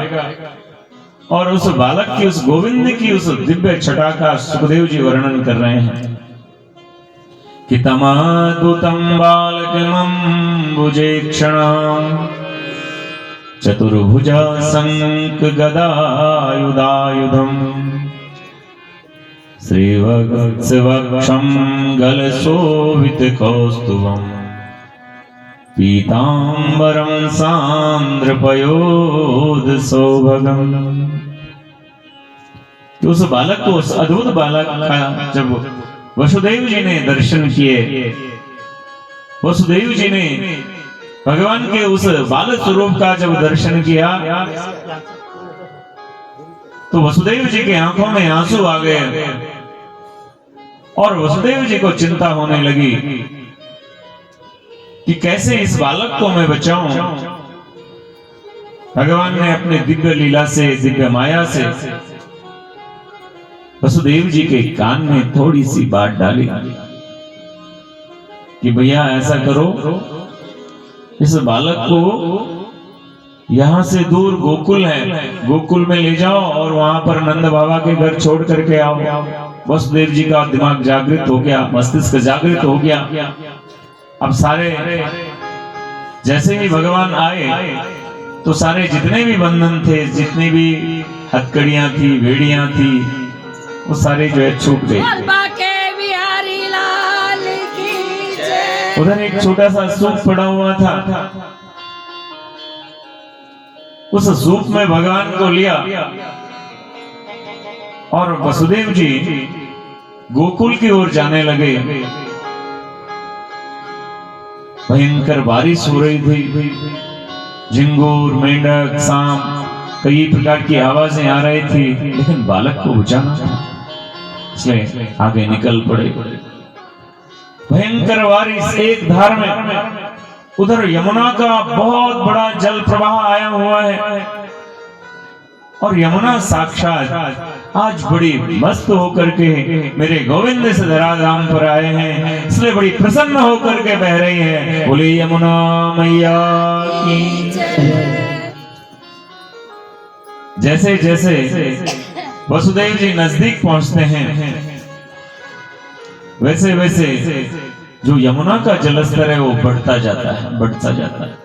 और उस बालक की, उस गोविंद की उस दिव्य छटा का सुखदेव जी वर्णन कर रहे हैं कि तमाद्भुतं बालकमम्बुजेक्षणं चतुर्भुजा शंख गदायुधायुधम् श्रीवत्सवक्षं गलशोभितकौस्तुभम् पीतांबरं सांद्रपयोधसौभगम्। तो उस बालक को, उस अद्भुत बालक का जब वसुदेव जी ने दर्शन किए, वसुदेव जी ने भगवान के उस बालक स्वरूप का जब दर्शन किया तो वसुदेव जी के आंखों में आंसू आ गए और वसुदेव जी को चिंता होने लगी कि कैसे इस बालक को मैं बचाऊं। भगवान ने अपने दिव्य लीला से, दिव्य माया से वसुदेव जी के कान में थोड़ी सी बात डाली कि भैया ऐसा करो, इस बालक को यहां से दूर गोकुल है, गोकुल में ले जाओ और वहां पर नंद बाबा के घर छोड़ करके आओ। वसुदेव जी का दिमाग जागृत हो गया, मस्तिष्क जागृत हो गया। अब सारे जैसे ही भगवान आए तो सारे जितने भी बंधन थे, जितनी भी हथकड़ियां थी, बेड़ियां थी, वो सारे जो है छूट गए। उधर एक छोटा सा सूप पड़ा हुआ था, उस सूप में भगवान को लिया और वसुदेव जी गोकुल की ओर जाने लगे। भयंकर बारिश हो रही थी, झिंगूर, मेंढक, सांप, कई प्रकार की आवाजें आ रही थी, लेकिन बालक को बचाना था, इसलिए आगे निकल पड़े। भयंकर बारिश एक धार में, उधर यमुना का बहुत बड़ा जल प्रवाह आया हुआ है और यमुना साक्षात आज बड़ी मस्त होकर के मेरे गोविंद इस धराधाम पर आए हैं, इसलिए बड़ी प्रसन्न होकर के बह रही है। बोले यमुना मैया की जय। जैसे जैसे वसुदेव जी नजदीक पहुंचते हैं, वैसे वैसे जो यमुना का जलस्तर है वो बढ़ता जाता है, बढ़ता जाता है।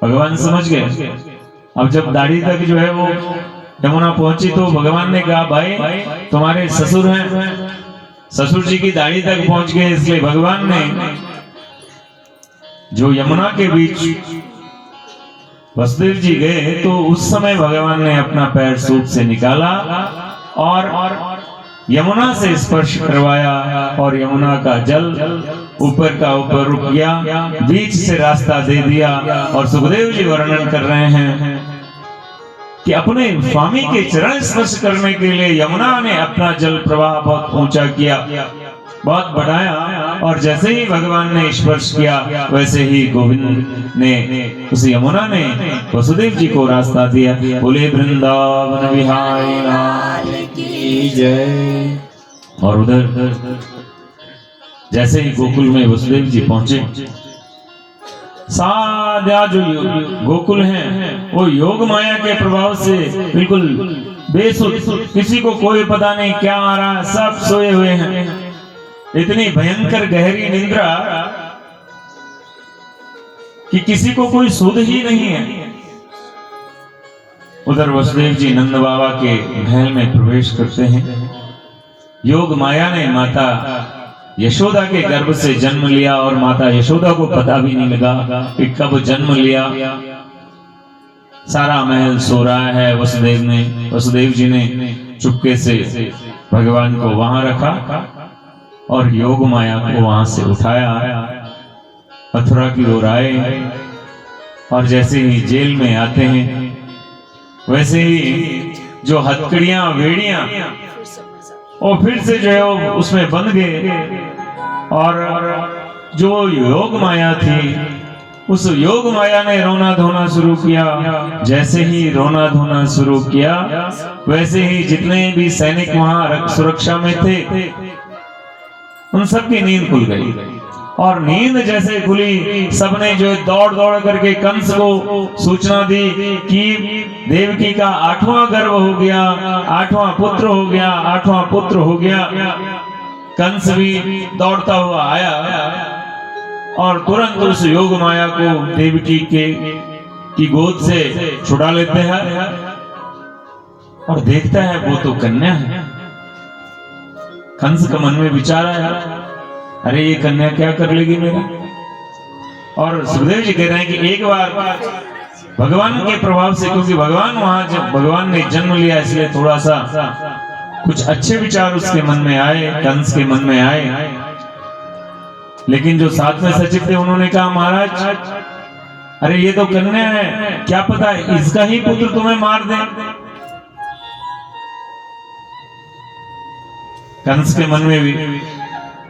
भगवान समझ गए। अब जब दाढ़ी तक जो है वो यमुना पहुंची तो भगवान ने कहा, भाई तुम्हारे ससुर हैं, ससुर जी की दाढ़ी तक पहुंच गए, इसलिए भगवान ने जो यमुना के बीच वसुदेव जी गए तो उस समय भगवान ने अपना पैर सूप से निकाला और यमुना से स्पर्श करवाया और यमुना का जल ऊपर का ऊपर रुक गया, बीच से रास्ता दे दिया। और सुखदेव जी वर्णन कर रहे हैं कि अपने स्वामी के चरण स्पर्श करने के लिए यमुना ने अपना जल प्रवाह बहुत ऊंचा किया, बहुत बढ़ाया, और जैसे ही भगवान ने स्पर्श किया वैसे ही गोविंद ने, उस यमुना ने वसुदेव जी को रास्ता दिया। बोले वृंदावन विहारी लाल की जय। और उधर जैसे ही गोकुल में वसुदेव जी पहुंचे, सारा जो गोकुल है वो योग माया के प्रभाव से बिल्कुल बेसुध, किसी को कोई पता नहीं क्या आ रहा है, सब सोए हुए हैं। इतनी भयंकर गहरी निद्रा कि किसी को कोई सुध ही नहीं है। उधर वसुदेव जी नंद बाबा के महल में प्रवेश करते हैं। योग माया ने माता यशोदा के गर्भ से जन्म लिया और माता यशोदा को पता भी नहीं लगा कि कब जन्म लिया। सारा महल सो रहा है। वसुदेव जी ने चुपके से भगवान को वहां रखा और योग माया को वहां से उठाया, मथुरा की ओर आए, और जैसे ही जेल में आते हैं वैसे ही जो हथकड़ियां, वेड़ियां, और फिर से जो है उसमें बंध गए। और जो योग माया थी, उस योग माया ने रोना धोना शुरू किया। जैसे ही रोना धोना शुरू किया वैसे ही जितने भी सैनिक वहां सुरक्षा में थे उन सबकी नींद खुल गई। और नींद जैसे खुली, सबने जो दौड़ दौड़ करके कंस को सूचना दी कि देवकी का 8वां गर्भ हो गया, 8वां पुत्र हो गया, 8वां पुत्र हो गया। कंस भी दौड़ता हुआ आया और तुरंत उस योग माया को देवकी की गोद से छुड़ा लेते हैं और देखता है वो तो कन्या है। कंस का मन में विचार आया, अरे ये कन्या क्या कर लेगी मेरा। और सुखदेव जी कह रहे हैं कि एक बार भगवान के प्रभाव से, क्योंकि भगवान वहां जब भगवान ने जन्म लिया इसलिए थोड़ा सा कुछ अच्छे विचार उसके मन में आए, कंस के मन में आए। लेकिन जो साथ में सचिव थे उन्होंने कहा, महाराज अरे ये तो कन्या है, क्या पता इसका ही पुत्र तुम्हें मार दे। कंस के मन में भी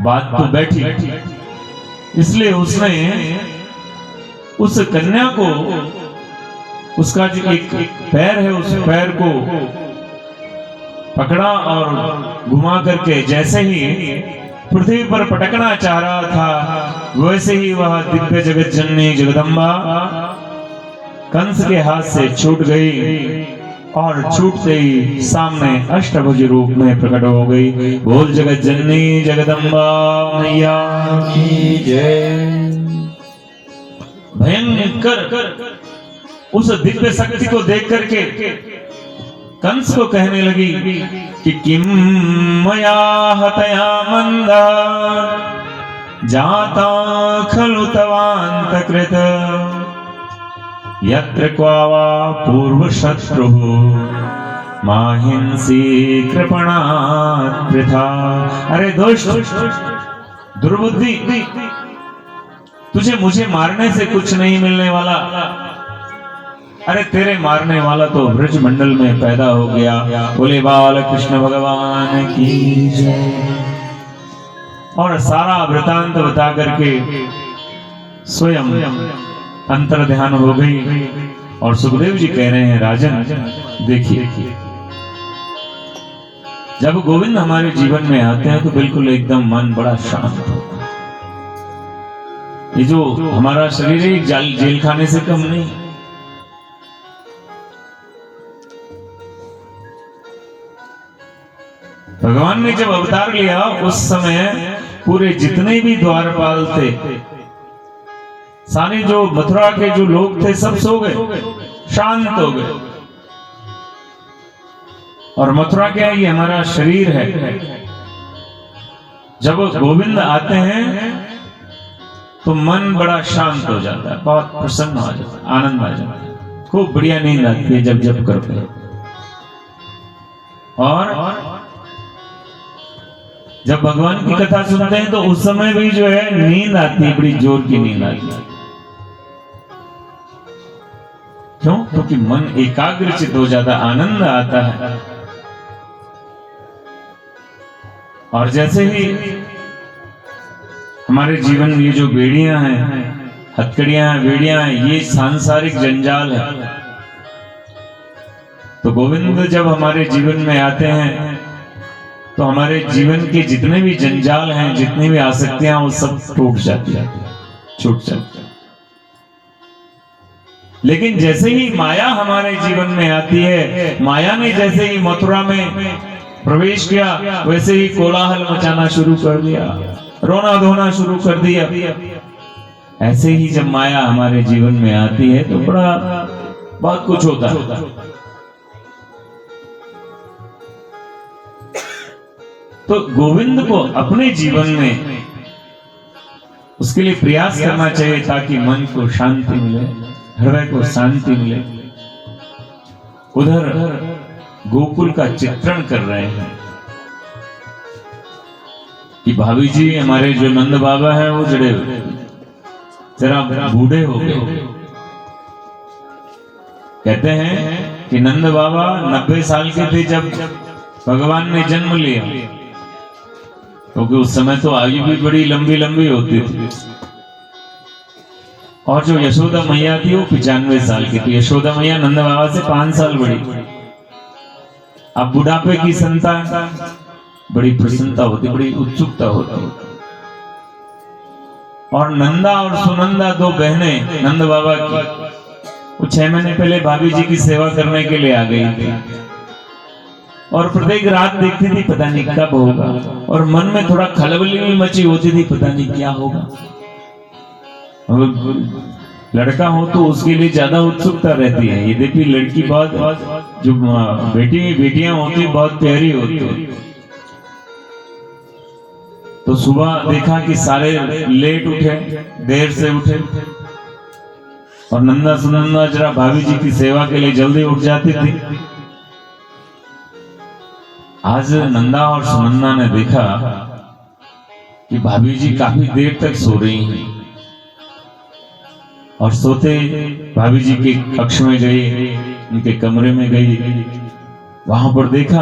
बात तो बैठी, इसलिए उसने उस कन्या को, उसका जो एक पैर है उस पैर को पकड़ा और घुमा करके जैसे ही पृथ्वी पर पटकना चाह रहा था वैसे ही वह दिव्य जगत जननी जगदम्बा कंस के हाथ से छूट गई और छूटते ही सामने अष्टभुज रूप में प्रकट हो गई। बोल जगत जननी जगदम्बा मैया की जय। भयंकर उस दिव्य शक्ति को देख करके कंस को कहने लगी कि किम मया हतया मंदा जाता खलु तवांत कृत। यत्र क्वावा पूर्व शत्रु माहिंसी कृपणात् वृथा। अरे दुष्ट दुर्बुद्धि, तुझे मुझे मारने से कुछ नहीं मिलने वाला। अरे तेरे मारने वाला तो ब्रज मंडल में पैदा हो गया। बोले बाल कृष्ण भगवान की जय। और सारा वृतांत बता करके स्वयं अंतर ध्यान हो गई। और सुखदेव जी कह रहे हैं राजन देखिए, जब गोविंद हमारे जीवन में आते हैं तो बिल्कुल एकदम मन बड़ा शांत होता है। ये जो हमारा शरीर है जेल खाने से कम नहीं। भगवान ने जब अवतार लिया उस समय पूरे जितने भी द्वारपाल थे, सारे जो मथुरा के जो लोग थे सब सो गए, शांत हो गए। और मथुरा क्या है? ये हमारा शरीर है। जब गोविंद आते हैं तो मन बड़ा शांत हो जाता है, बहुत प्रसन्न हो जाता है, आनंद आ जाता है, खूब बढ़िया नींद आती है जब जब करते हैं। और जब भगवान की कथा सुनते हैं तो उस समय भी जो है नींद आती है, बड़ी जोर की नींद आती है। क्यों? क्योंकि मन एकाग्रचित हो जाता, आनंद आता है। और जैसे ही हमारे जीवन में ये जो बेड़ियां हैं, हथकड़ियां हैं, बेड़ियां हैं, ये सांसारिक जंजाल है। तो गोविंद जब हमारे जीवन में आते हैं तो हमारे जीवन के जितने भी जंजाल हैं, जितनी भी आसक्तियां, वो सब टूट जाती है, छूट जाती है। लेकिन जैसे ही माया हमारे जीवन में आती है, माया ने जैसे ही मथुरा में प्रवेश किया, वैसे ही कोलाहल मचाना शुरू कर दिया, रोना धोना शुरू कर दिया। ऐसे ही जब माया हमारे जीवन में आती है तो बड़ा बहुत कुछ होता है। तो गोविंद को अपने जीवन में उसके लिए प्रयास करना चाहिए ताकि मन को शांति मिले, हृदय को शांति मिले। उधर गोकुल का चित्रण कर रहे हैं कि भाभी जी हमारे जो नंद बाबा हैं वो जरा बूढ़े हो गए। कहते हैं कि नंद बाबा 90 साल के थे जब भगवान ने जन्म लिया, क्योंकि उस समय तो आयु भी बड़ी लंबी लंबी होती थी। और जो यशोदा मैया थी वो 95 साल की थी। यशोदा मैया नंद बाबा से 5 साल बड़ी। अब बुढ़ापे की संतान बड़ी प्रसन्नता होती, बड़ी उत्सुकता होती। और नंदा और सुनंदा दो बहनें नंद बाबा की, वो 6 महीने पहले भाभी जी की सेवा करने के लिए आ गई थी। और प्रत्येक रात देखती थी पता नहीं कब होगा, और मन में थोड़ा खलबली भी मची होती थी, पता नहीं क्या होगा। लड़का हो तो उसके लिए ज्यादा उत्सुकता रहती है। यद्यपि लड़की बहुत जो बेटियां होती बहुत प्यारी होती है। तो सुबह देखा कि सारे लेट उठे, देर से उठे, और नंदा सुनंदा जरा भाभी जी की सेवा के लिए जल्दी उठ जाती थी। आज नंदा और सुनंदा ने देखा कि भाभी जी काफी देर तक सो रही हैं। और सोते भाभी जी के कक्ष में गई, उनके कमरे में गई। वहां पर देखा,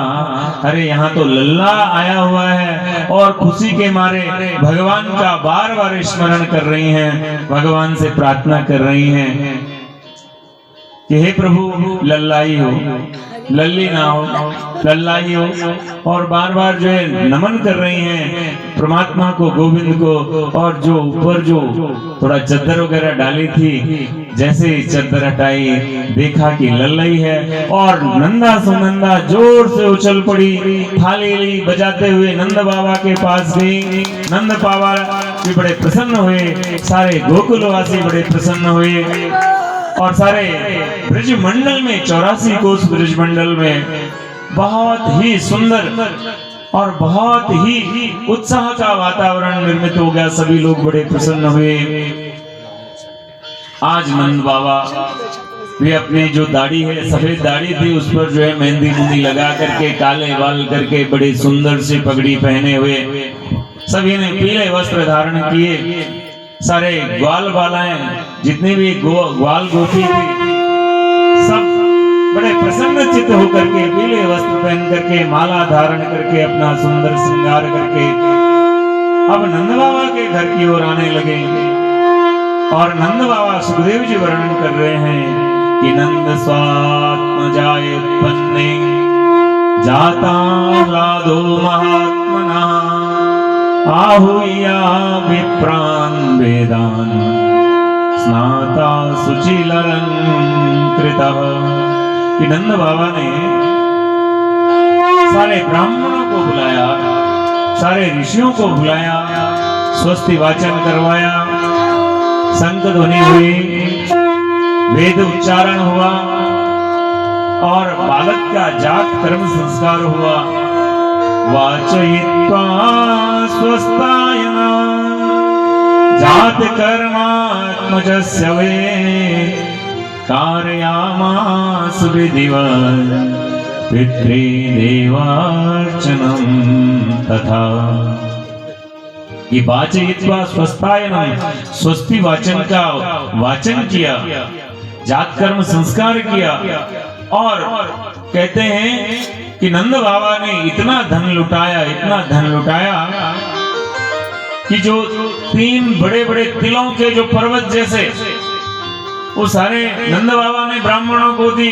अरे यहाँ तो लल्ला आया हुआ है और खुशी के मारे भगवान का बार बार स्मरण कर रही हैं, भगवान से प्रार्थना कर रही हैं कि हे प्रभु लल्ला ही हो, लल्ली ना हो, लल्ला ही हो। और बार बार जो है नमन कर रही हैं परमात्मा को, गोविंद को। और जो ऊपर जो थोड़ा चद्दर वगैरह डाली थी, जैसे ही चद्दर हटाई देखा कि लल्लाई है। और नंदा सुनंदा जोर से उछल पड़ी, थाली बजाते हुए नंद बाबा के पास गई। नंद बाबा भी बड़े प्रसन्न हुए, सारे गोकुलवासी बड़े प्रसन्न हुए। और सारे ब्रज मंडल में 84 कोस ब्रज मंडल में बहुत ही सुंदर और बहुत ही उत्साह का वातावरण निर्मित हो गया। सभी लोग बड़े प्रसन्न हुए। आज नंद बाबा वे अपनी जो दाढ़ी है, सफेद दाढ़ी थी, उस पर जो है मेहंदी मुंदी लगा करके, काले बाल करके, बड़ी सुंदर सी पगड़ी पहने हुए, सभी ने पीले वस्त्र धारण किए। सारे ग्वाल बालाएं, जितनी भी ग्वाल गोपी थी, सब बड़े प्रसन्न चित्त होकर के पीले वस्त्र पहन करके, माला धारण करके, अपना सुंदर श्रृंगार करके अब नंद बाबा के घर की ओर आने लगे। और नंद बाबा सुखदेव जी वर्णन कर रहे हैं कि नंद स्वात्मजाय उत्पन्ने जाता लादो महात्मना आहूया विप्रान वेदान स्नाता सुचिलरं कृतः। कि नंद बाबा ने सारे ब्राह्मणों को बुलाया, सारे ऋषियों को बुलाया, स्वस्ति वाचन करवाया, शंख ध्वनि हुई, वेद उच्चारण हुआ और बालक का जात कर्म संस्कार हुआ। वाचयित्वा स्वस्थायना जात कर्मात्मजस्य वे कारयामास विधिवत् पितृदेवार्चनम तथा। ये वाचयित्वा स्वस्थायनम, स्वस्ति वाचन का वाचन किया, जात कर्म संस्कार किया। और कहते हैं कि नंद बाबा ने इतना धन लुटाया, इतना धन लुटाया कि जो 3 बड़े बड़े तिलों के जो पर्वत जैसे, वो सारे नंद बाबा ने ब्राह्मणों को दी।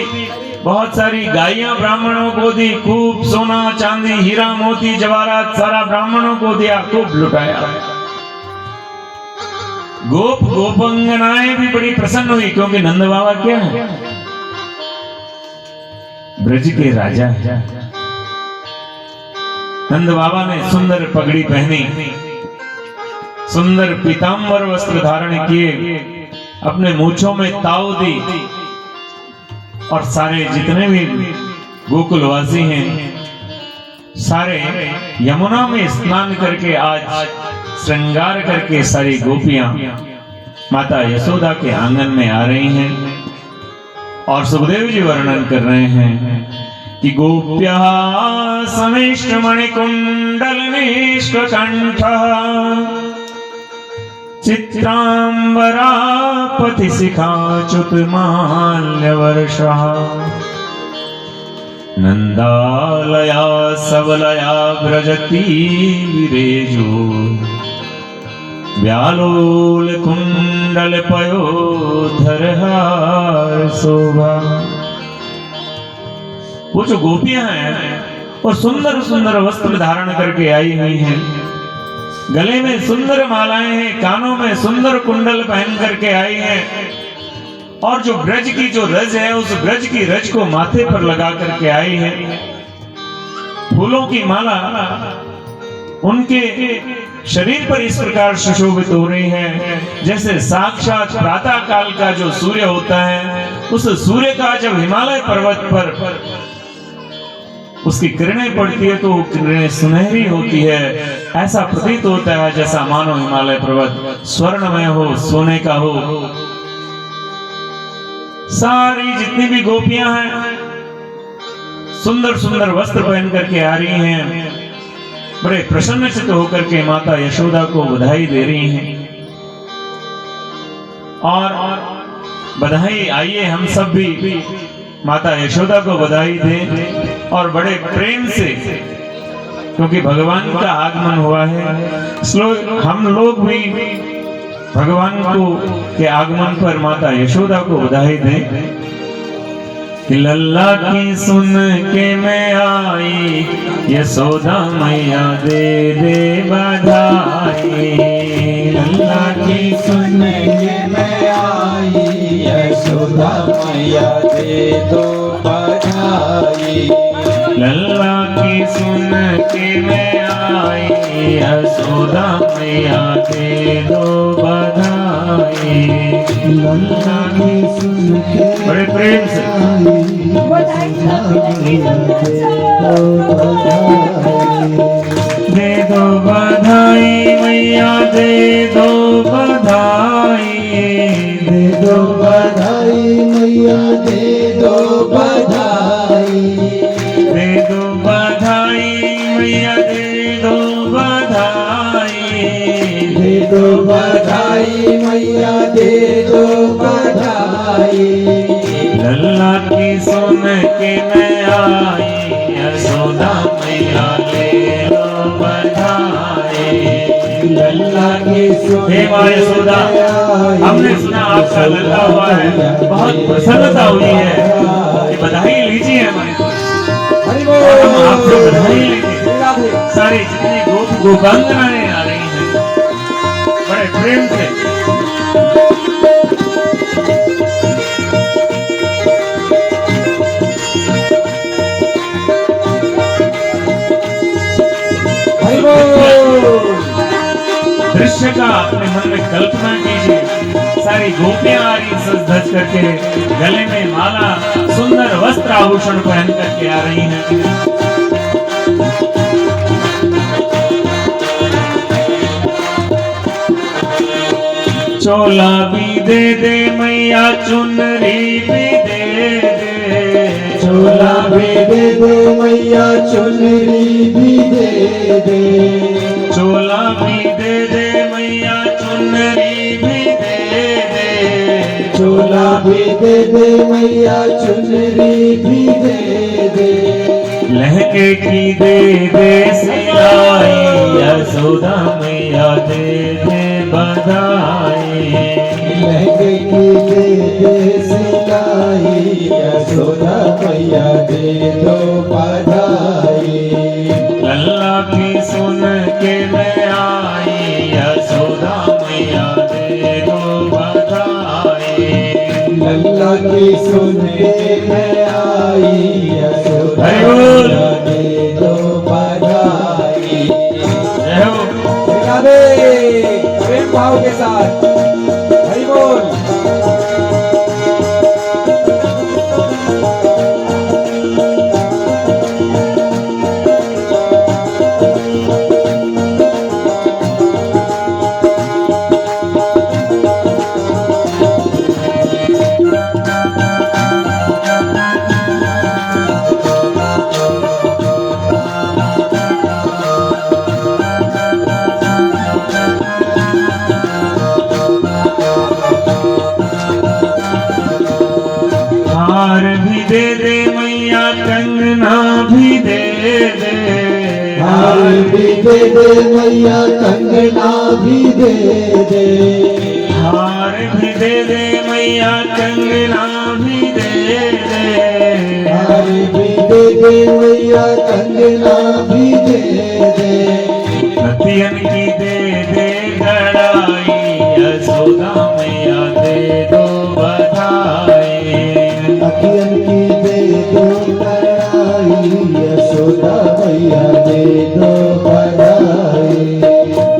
बहुत सारी गायें ब्राह्मणों को दी, खूब सोना चांदी हीरा मोती जवाहरात सारा ब्राह्मणों को दिया, खूब लुटाया। गोप गोपंगनाएं भी बड़ी प्रसन्न हुई, क्योंकि नंद बाबा क्या है, ब्रज के राजा है। नंद बाबा ने सुंदर पगड़ी पहनी, सुंदर पीतांबर वस्त्र धारण किए, अपने मूंछों में ताव दी और सारे जितने भी गोकुलवासी हैं सारे यमुना में स्नान करके आज श्रृंगार करके सारी गोपियां माता यशोदा के आंगन में आ रही हैं। और सुखदेव जी वर्णन कर रहे हैं कि गोप्या समिष्ट मणिकुंडल निष्कंठः चित्रांबरा पति शिखाच्युत माल्यवर्षः नंदालया सबलया व्रजती विरेजो व्यालोल कुंडल पयोधरहार शोभा। वो जो गोपियां हैं वो सुंदर सुंदर वस्त्र धारण करके आई हुई हैं, गले में सुंदर मालाएं हैं, कानों में सुंदर कुंडल पहन करके आई हैं, और जो ब्रज की जो रज है उस ब्रज की रज को माथे पर लगा करके आई है। फूलों की माला उनके शरीर पर इस प्रकार सुशोभित हो रही है जैसे साक्षात प्रातः काल का जो सूर्य होता है, उस सूर्य का जब हिमालय पर्वत पर उसकी किरणें पड़ती है तो वो किरणें सुनहरी होती है। ऐसा प्रतीत होता है जैसा मानो हिमालय पर्वत स्वर्णमय हो, सोने का हो। सारी जितनी भी गोपियां हैं सुंदर सुंदर वस्त्र पहन करके आ रही हैं, बड़े प्रसन्नचित्त होकर के माता यशोदा को बधाई दे रही हैं। और बधाई, आइए हम सब भी माता यशोदा को बधाई दें और बड़े प्रेम से, क्योंकि भगवान का आगमन हुआ है। हम लोग भी भगवान को के आगमन पर माता यशोदा को बधाई दें कि लल्ला की सुन के मैं आई, यशोदा मैया दे दे बधाई। लल्ला की सुन के मैं आई, यशोदा मैया दे दो बधाई। लल्ला की सुन के मैं आई, यशोदा मैया दे दो बधाई। लल्ला की सुन के बड़े प्रेम से दे दो बधाई, मैया दे दो बधाई, दे दो बधाई मैया दे दो बधाई, दे दो बधाई मैया दे दो बधाई, दे दो बधाई मैया दे दो बधाई। लल्ला की सुन के मैं आई यशोदा मैया ले लो बधाई। लल्ला की सुन हे माँ यशोदा, हमने सुना आपका लल्ला हुआ है, बहुत प्रसन्नता हुई है, ये बधाई लीजिए हमारी तरफ। और हम आपसे बधाई लेंगे। सारी जितनी गोपांगनाएं आ रही हैं बड़े प्रेम से। दृश्य का अपने मन में कल्पना कीजिए, सारी गोपियां आ रही सज धज करके, गले में माला, सुंदर वस्त्र आभूषण पहन करके आ रही हैं। चोला भी दे दे मैया, चुनरी भी दे दे, चोला भी दे दे मैया चुनरी भी दे दे, चोला भी दे दे मैया, चुनरी भी दे दे, चोला भी दे दे मैया चुनरी भी दे दे। लहंगे की दे दे सिलाई, यशोदा मैया दे दे बधाई। लहंगे की दे दे सिलाई, यशोदा मैया दे दो बधाई। लल्ला की सुन के मैं आई यशोदा मैया दे दो बधाई। लल्ला की सुन के मैं आई यशोदा मैया दे दो बधाई। जय हो। राधे प्रेम भाव के साथ हरि बोल। हार भी दे दे मैया, कंगना भी दे दे, हार भी दे दे मैया कंगना भी दे दे, हार भी दे दे मैया, कंगना भी दे दे, हार भी दे दे मैया कंगना भी दे दे। नथियन की दे दे गड़ाई, यशोदा मैया दे दो बधाई। अखियन की दे दो बधाई, यशोदा मैया दे दो बधाई।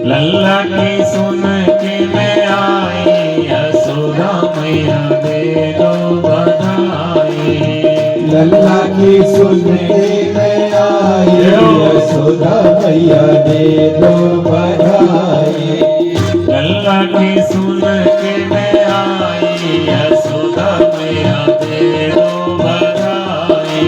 लल्ला की सुन के मैं आई यशोदा मैया दे दो बधाई। लल्ला की सुन के मैं आई यशोदा मैया दे दो बधाई। लल्ला की सुन के मैं आई यशोदा मैया दे दो बधाई।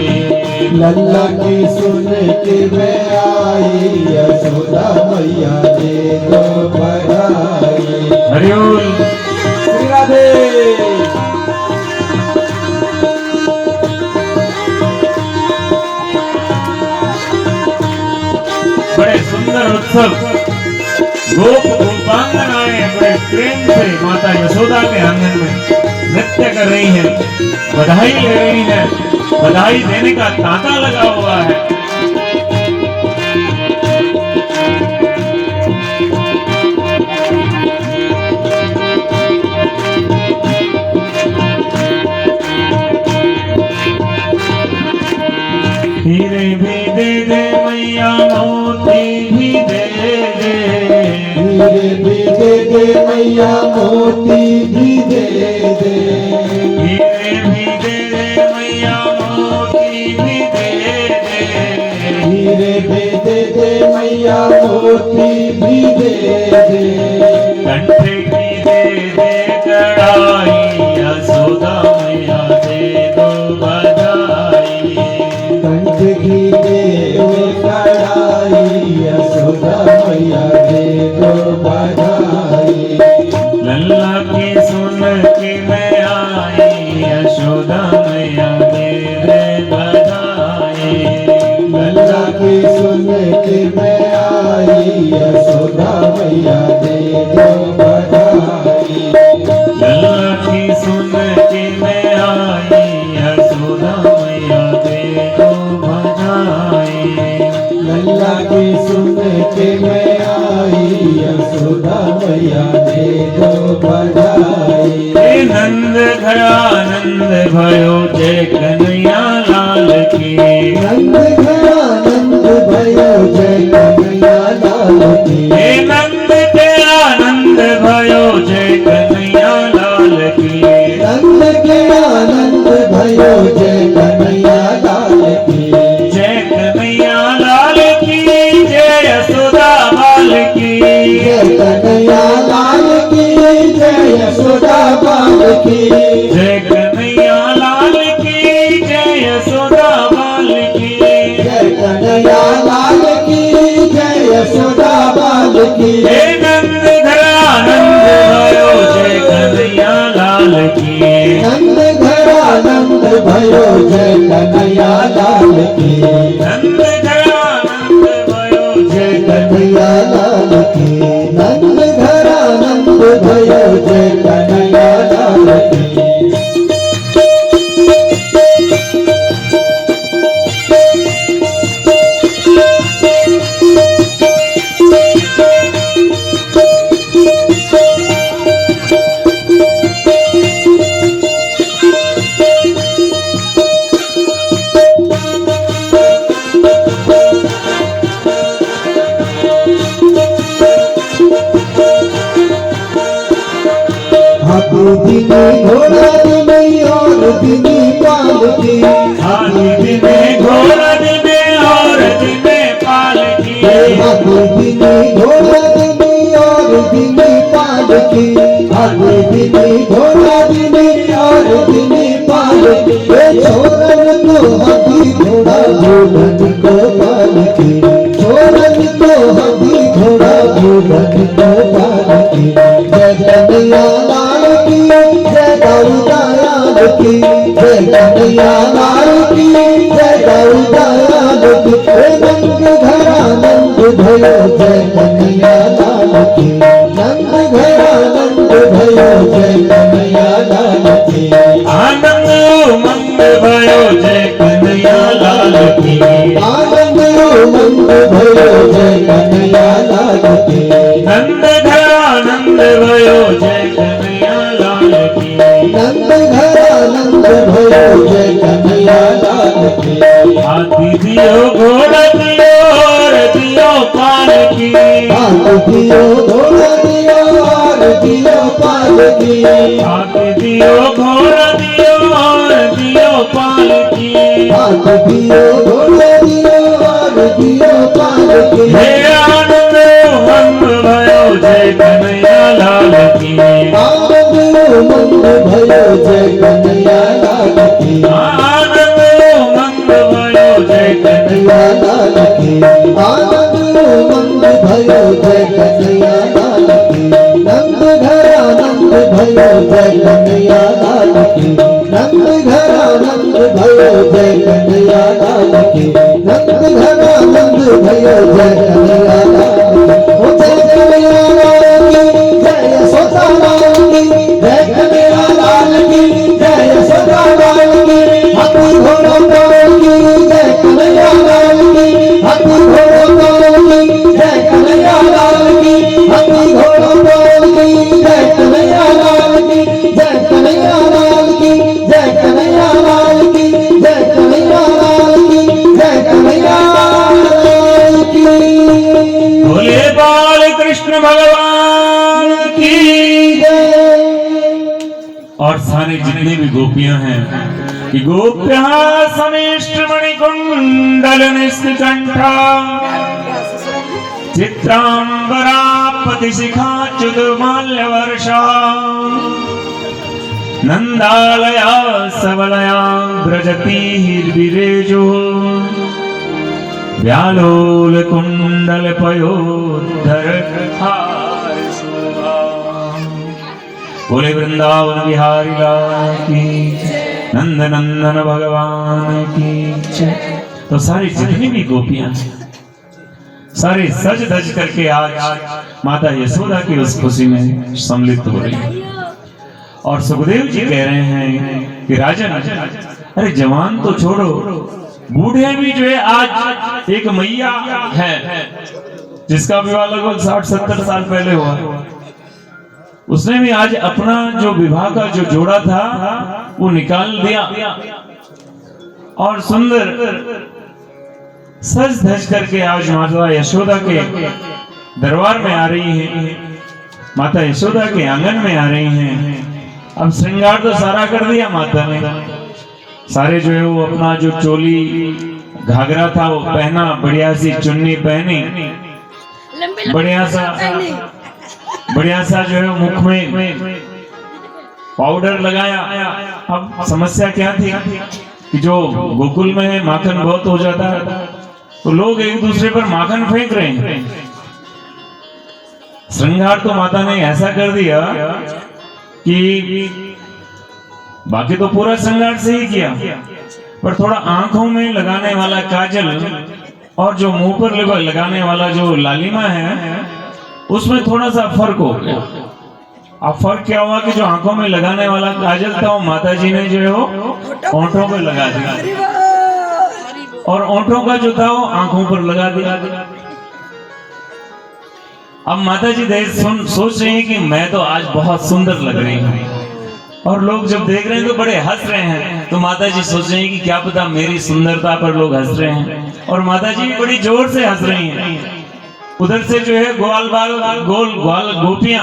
लल्ला की सुन के मैं आई यशोदा मैया दे दो बधाई। हरि बोल। श्री राधे। बड़े सुंदर उत्सव, गोपांगनाएं बड़े प्रेम से माता यशोदा के आंगन में नृत्य कर रही हैं, बधाई ले रही हैं, बधाई देने का तांता लगा हुआ है। हीरे भी दे दे मैया, मोती भी दे दे, हीरे भी दे दे मैया मोती भी दे दे, हीरे भी दे दे मैया, मोती भी दे दे, हीरे भी दे दे मैया मोती भी दे दे। कंठे की दे दे कड़ाई, आनंद भयो जय कन्हैया लाल की। नंद घर आनंद भयो जय कन्हैया लाल की। हे नंद के आनंद भयो जय कन्हैया लाल की। नंद के आनंद भयो जय कन्हैया लाल की। जय कन्हैया लाल की जय यशोदा बाल की। जय कन्हैया लाल की जय यशोदा बाल की। जय कन्हैया लाल की जय यशोदा बाल की। जय कन्हैया लाल की जय यशोदा बाल की। हे नंद घर आनंद भयो जय कन्हैया लाल की। नंद घर आनंद भयो जय कन्हैया लाल की। नंद घर आनंद भयो जय कन्हैया लाल की। नंद घर आनंद भयो जय कन्हैया लाल की। हाथी दिने घोड़ा दिने और दिने पालकी। हाथी दिने घोड़ा दिने और दिने पालकी। हाथी दिने घोड़ा दिने और दिने पालकी। हाथी दिने घोड़ा दिने और दिने पालकी। छोरन को हाथी घोड़ा घोड़न को पालकी। छोरन को हाथी घोड़ा घोड़न को पालकी। जय कन्हैया लाल की जय गौरा लाल की। जय कन्हैया लाल की जय गौरा लाल की। नंद घर आनंद भयो जय कन्हैया लाल की। नंद घर आनंद भयो जय कन्हैया लाल की। आनंद उमंग भयो जय कन्हैया लाल की। आनंद उमंग भयो जय कन्हैया लाल की। नंद घर आनंद भयो जय कन्हैया लाल की। नंद घर आनंद भयो जय कन्हैया लाल की। हाथी दियो घोड़ा दियो और दियो पालकी। हाथी दियो घोड़ा दियो और दियो पालकी। हाथी दियो घोड़ा दियो और दियो पालकी। हाथी दियो घोड़ा दियो और दियो पालकी। हे आनंद उमंग भयो जय कन्हैया लाल की। आनंद उमंग भयो जय कन्हैया लाल की। आनंद उमंग भयो जय कन्हैया लाल की। आनंद उमंग भयो जय कन्हैया लाल की। नंद घर आनंद भयो जय कन्हैया लाल की। नंद घर आनंद भयो जय कन्हैया लाल की। नंद घर आनंद भयो जय कन्हैया लाल की। ओ जय कन्हैया लाल की जय यशोदा लाल की। जय कन्हैया लाल की जय यशोदा लाल की। हाथी घोड़ा पालकी जय कन्हैया लाल की। हाथी घोड़ा पालकी जय कन्हैया लाल की। हाथी घोड़ा पालकी जय कन्हैया लाल की। जय कन्हैया लाल की जय कन्हैया लाल की। जय कन्हैया लाल की जय कन्हैया लाल की। बोले बाल कृष्ण भगवान की। और सारे जितने भी गोपियां हैं कि गोप्या समेष्ट मणिकुंडल निष्कंठा चित्रांबरा पतिशिखा च्युतमाल्यवर्षा नंदालया सबलया व्रजति हिर्विरेजो व्यालोल कुंडल पयोधर बोले वृंदावन बिहारी लाल की नंद नंदन भगवान की जय। तो सारी जितनी भी गोपियां सारे सज धज करके आज माता यशोदा की उस खुशी में सम्मिलित हो रही है। और सुखदेव जी कह रहे हैं कि राजन अरे जवान तो छोड़ो, बूढ़े भी जो है आज एक मैया है जिसका विवाह लगभग 60-70 साल पहले हुआ, उसने भी आज अपना जो विवाह का जो जोड़ा था वो निकाल दिया और सुंदर सज धज करके आज माता यशोदा के दरबार में आ रही है, माता यशोदा के आंगन में आ रही हैं। अब श्रृंगार तो सारा कर दिया माता ने, सारे जो है वो अपना जो चोली घाघरा था वो पहना, बढ़िया सी चुन्नी पहनी, बढ़िया सा जो है मुख में पाउडर लगाया। अब समस्या क्या थी कि जो गोकुल में है माखन बहुत हो जाता है तो लोग एक दूसरे पर माखन फेंक रहे हैं। श्रृंगार तो माता ने ऐसा कर दिया कि बाकी तो पूरा श्रृंगार से ही किया, पर थोड़ा आंखों में लगाने वाला काजल और जो मुंह पर लगाने वाला जो लालिमा है उसमें थोड़ा सा फर्क हो गया। अब फर्क क्या हुआ कि जो आंखों में लगाने वाला काजल था वो माता जी ने जो है वो ओंठों पे लगा दिया और ओंठों का जो था वो आंखों पर लगा दिया। अब माता जी सोच रही हैं कि मैं तो आज बहुत सुंदर लग रही हूँ और लोग जब देख रहे हैं तो बड़े हंस रहे हैं, तो माता जी सोच रही हैं कि क्या पता मेरी सुंदरता पर लोग हंस रहे हैं, और माता जी बड़ी जोर से हंस रही हैं। उधर से जो है गोल ग्वाल गोपियां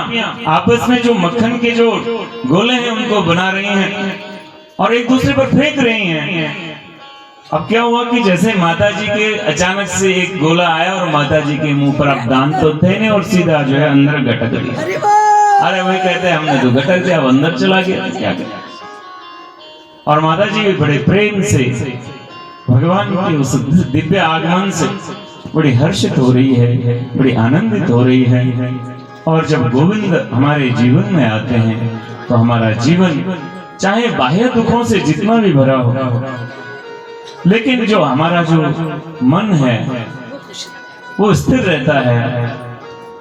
आपस में जो मक्खन के जो गोले हैं उनको बना रही हैं और एक दूसरे पर फेंक रही हैं। अब क्या हुआ कि जैसे माता जी के अचानक से एक गोला आया और माता जी के मुंह पर अब दांत तो थे नहीं और सीधा जो है अंदर गटक गया। अरे वही कहते हैं हमने तो गटक दिया, अब अंदर चला गया, क्या करें। और माता जी भी बड़े प्रेम से भगवान के उस दिव्य आगमन से बड़ी हर्षित हो रही है, बड़ी आनंदित हो रही है। और जब गोविंद हमारे जीवन में आते हैं तो हमारा जीवन चाहे बाह्य दुखों से जितना भी भरा हो, लेकिन जो हमारा जो मन है वो स्थिर रहता है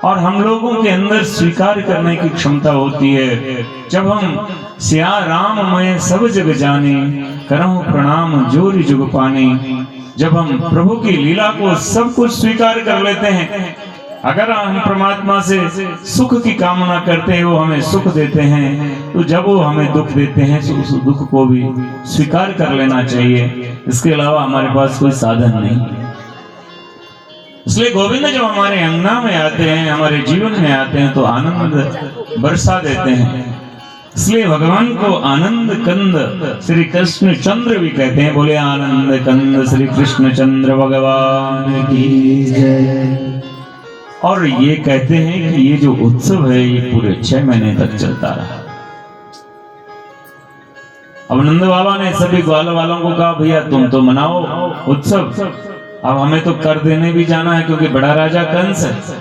और हम लोगों के अंदर स्वीकार करने की क्षमता होती है। जब हम सिया राम मैं सब जग जाने, करहूं प्रणाम जोरी जुग पाने, जब हम प्रभु की लीला को सब कुछ स्वीकार कर लेते हैं, अगर हम परमात्मा से सुख की कामना करते हैं वो हमें सुख देते हैं, तो जब वो हमें दुख देते हैं तो उस दुख को भी स्वीकार कर लेना चाहिए। इसके अलावा हमारे पास कोई साधन नहीं है। इसलिए गोविंद जब हमारे अंगना में आते हैं, हमारे जीवन में आते हैं तो आनंद बरसा देते हैं। इसलिए भगवान को आनंद कंद श्री कृष्ण चंद्र भी कहते हैं। बोले आनंद कंद श्री कृष्ण चंद्र भगवान की जय। और ये कहते हैं कि ये जो उत्सव है ये पूरे 6 महीने तक चलता रहा। अब नंद बाबा ने सभी ग्वाल वालों को कहा भैया तुम तो मनाओ उत्सव, अब हमें तो कर देने भी जाना है क्योंकि बड़ा राजा कंस है।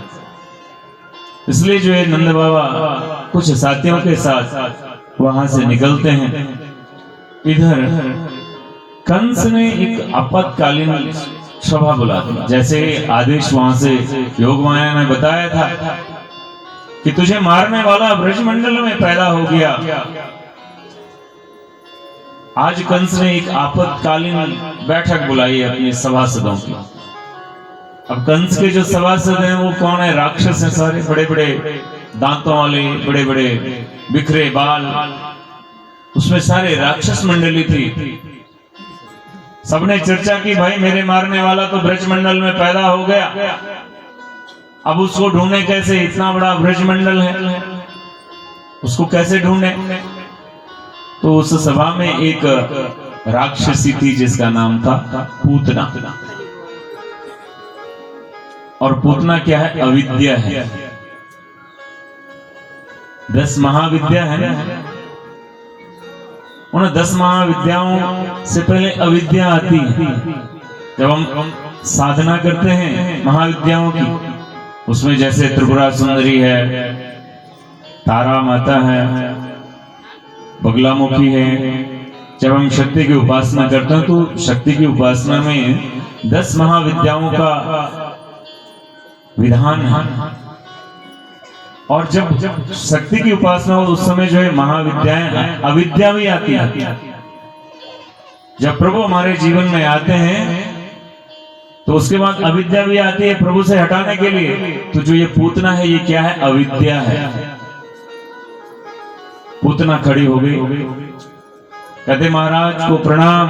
इसलिए जो है नंद बाबा कुछ साथियों के साथ वहां से निकलते हैं। इधर कंस ने एक आपातकालीन सभा बुला दी। जैसे आदेश वहां से योग माया ने बताया था कि तुझे मारने वाला ब्रजमंडल में पैदा हो गया, आज कंस ने एक आपातकालीन बैठक बुलाई है अपने सभासदों की। अब कंस के जो सभासद हैं वो कौन है? राक्षस हैं सारे, बड़े बड़े दांतों वाले, बड़े बड़े बिखरे बाल, उसमें सारे राक्षस मंडली थी। सबने चर्चा की भाई मेरे मारने वाला तो ब्रजमंडल में पैदा हो गया, अब उसको ढूंढे कैसे? इतना बड़ा ब्रजमंडल है, उसको कैसे ढूंढे? तो उस सभा में एक राक्षसी थी जिसका नाम था पूतना। और पूतना क्या है? अविद्या है। 10 महाविद्या है ना, उन 10 महाविद्याओं से पहले अविद्या आती है। जब हम साधना करते हैं महाविद्याओं की, उसमें जैसे त्रिपुरा सुंदरी है, तारा माता है, बगलामुखी है। जब हम शक्ति की उपासना करते हैं तो शक्ति की उपासना में 10 महाविद्याओं का विधान है। और जब शक्ति की उपासना हो उस समय जो है महाविद्याएं, अविद्या भी आती है। जब प्रभु हमारे जीवन में आते हैं तो उसके बाद अविद्या भी आती है प्रभु से हटाने के लिए। तो जो ये पूतना है ये क्या है? अविद्या है। पूतना खड़ी हो गई, कहते महाराज को प्रणाम,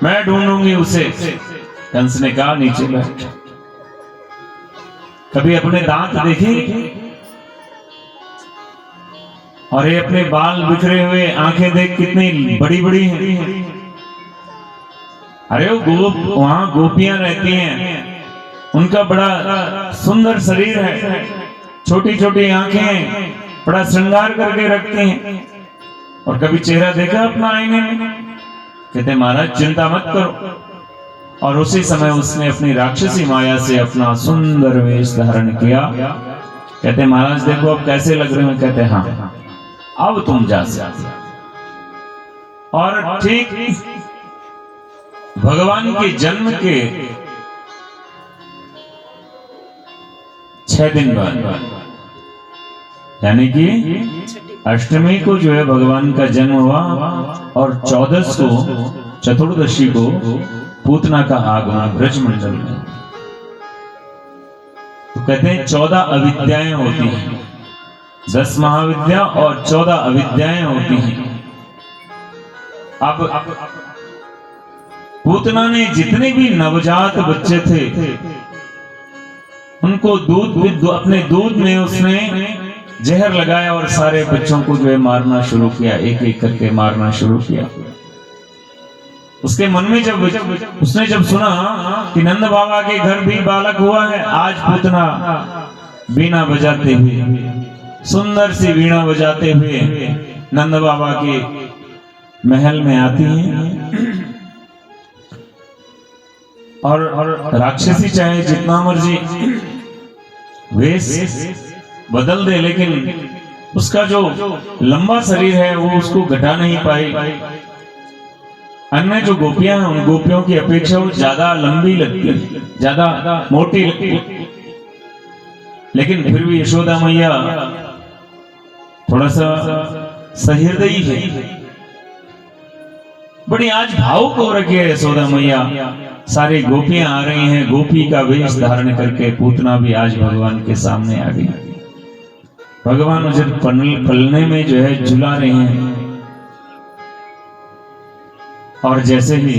मैं ढूंढूंगी उसे। कंस ने कहा नीचे बैठ। कभी अपने दांत देखी और ये अपने बाल बिखरे हुए, आंखें देख कितनी बड़ी बड़ी हैं। अरे वो वहां गोपियां रहती हैं, उनका बड़ा सुंदर शरीर है, छोटी छोटी आंखें, बड़ा श्रृंगार करके रखती हैं। और कभी चेहरा देखा अपना आईने में? कहते महाराज चिंता मत करो। और उसी समय उसने अपनी राक्षसी माया से अपना सुंदर वेश धारण किया। कहते महाराज देखो अब कैसे लग रहे हैं? कहते हाँ अब तुम जा सकते। और ठीक भगवान के जन्म के 6 दिन बाद, यानी कि अष्टमी को जो है भगवान का जन्म हुआ और 14 को, चतुर्दशी को पूतना का आगमन ब्रजमंडल में। तो कहते हैं 14 अविद्याएं होती हैं, 10 महाविद्या और 14 अविद्याएं होती हैं। अब पूतना ने जितने भी नवजात बच्चे थे उनको अपने दूध में उसने जहर लगाया और सारे बच्चों को जो है मारना शुरू किया, एक एक करके मारना शुरू किया। उसके मन में उसने जब सुना कि नंद बाबा के घर भी बालक हुआ है, आज पूतना वीणा बजाते हुए, सुंदर सी वीणा बजाते हुए नंद बाबा के महल में आती है। और राक्षसी चाहे जितना मर्जी वेश बदल दे, लेकिन उसका जो लंबा शरीर है वो उसको घटा नहीं पाई। अन्य जो गोपियां हैं उन गोपियों की अपेक्षा वो ज्यादा लंबी लगती है, ज्यादा मोटी लगती है। लेकिन फिर भी यशोदा मैया थोड़ा सा सहृदयी है, बड़ी आज भावुक हो रखी है यशोदा मैया। सारी गोपियां आ रही हैं, गोपी का वेश धारण करके पूतना भी आज भगवान के सामने आ गई। भगवान उसे पलने में जो है झुला रहे हैं। और जैसे ही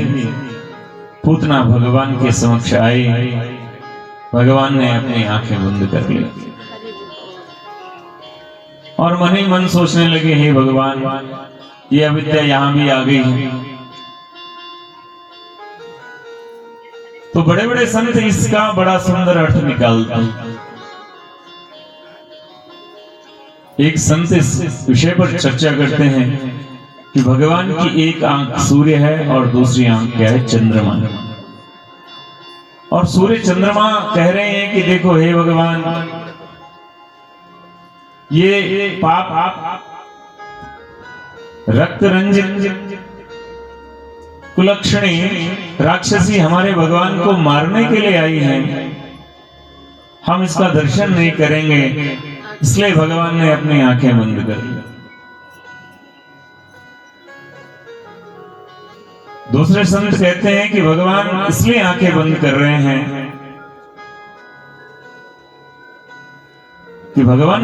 पूतना भगवान के समक्ष आई, भगवान ने अपनी आंखें बंद कर ली और मन ही मन सोचने लगे, हे भगवान ये अविद्या यहां भी आ गई है। तो बड़े बड़े संत इसका बड़ा सुंदर अर्थ निकालते हैं। एक संत इस विषय पर चर्चा करते हैं कि भगवान की एक आंख सूर्य है और दूसरी आंख क्या है? चंद्रमा। और सूर्य चंद्रमा कह रहे हैं कि देखो हे भगवान, ये पाप रक्त रंजित कुलक्षणी राक्षसी हमारे भगवान को मारने के लिए आई है, हम इसका दर्शन नहीं करेंगे, इसलिए भगवान ने अपनी आंखें बंद कर ली। दूसरे संत कहते हैं कि भगवान इसलिए आंखें बंद कर रहे हैं कि भगवान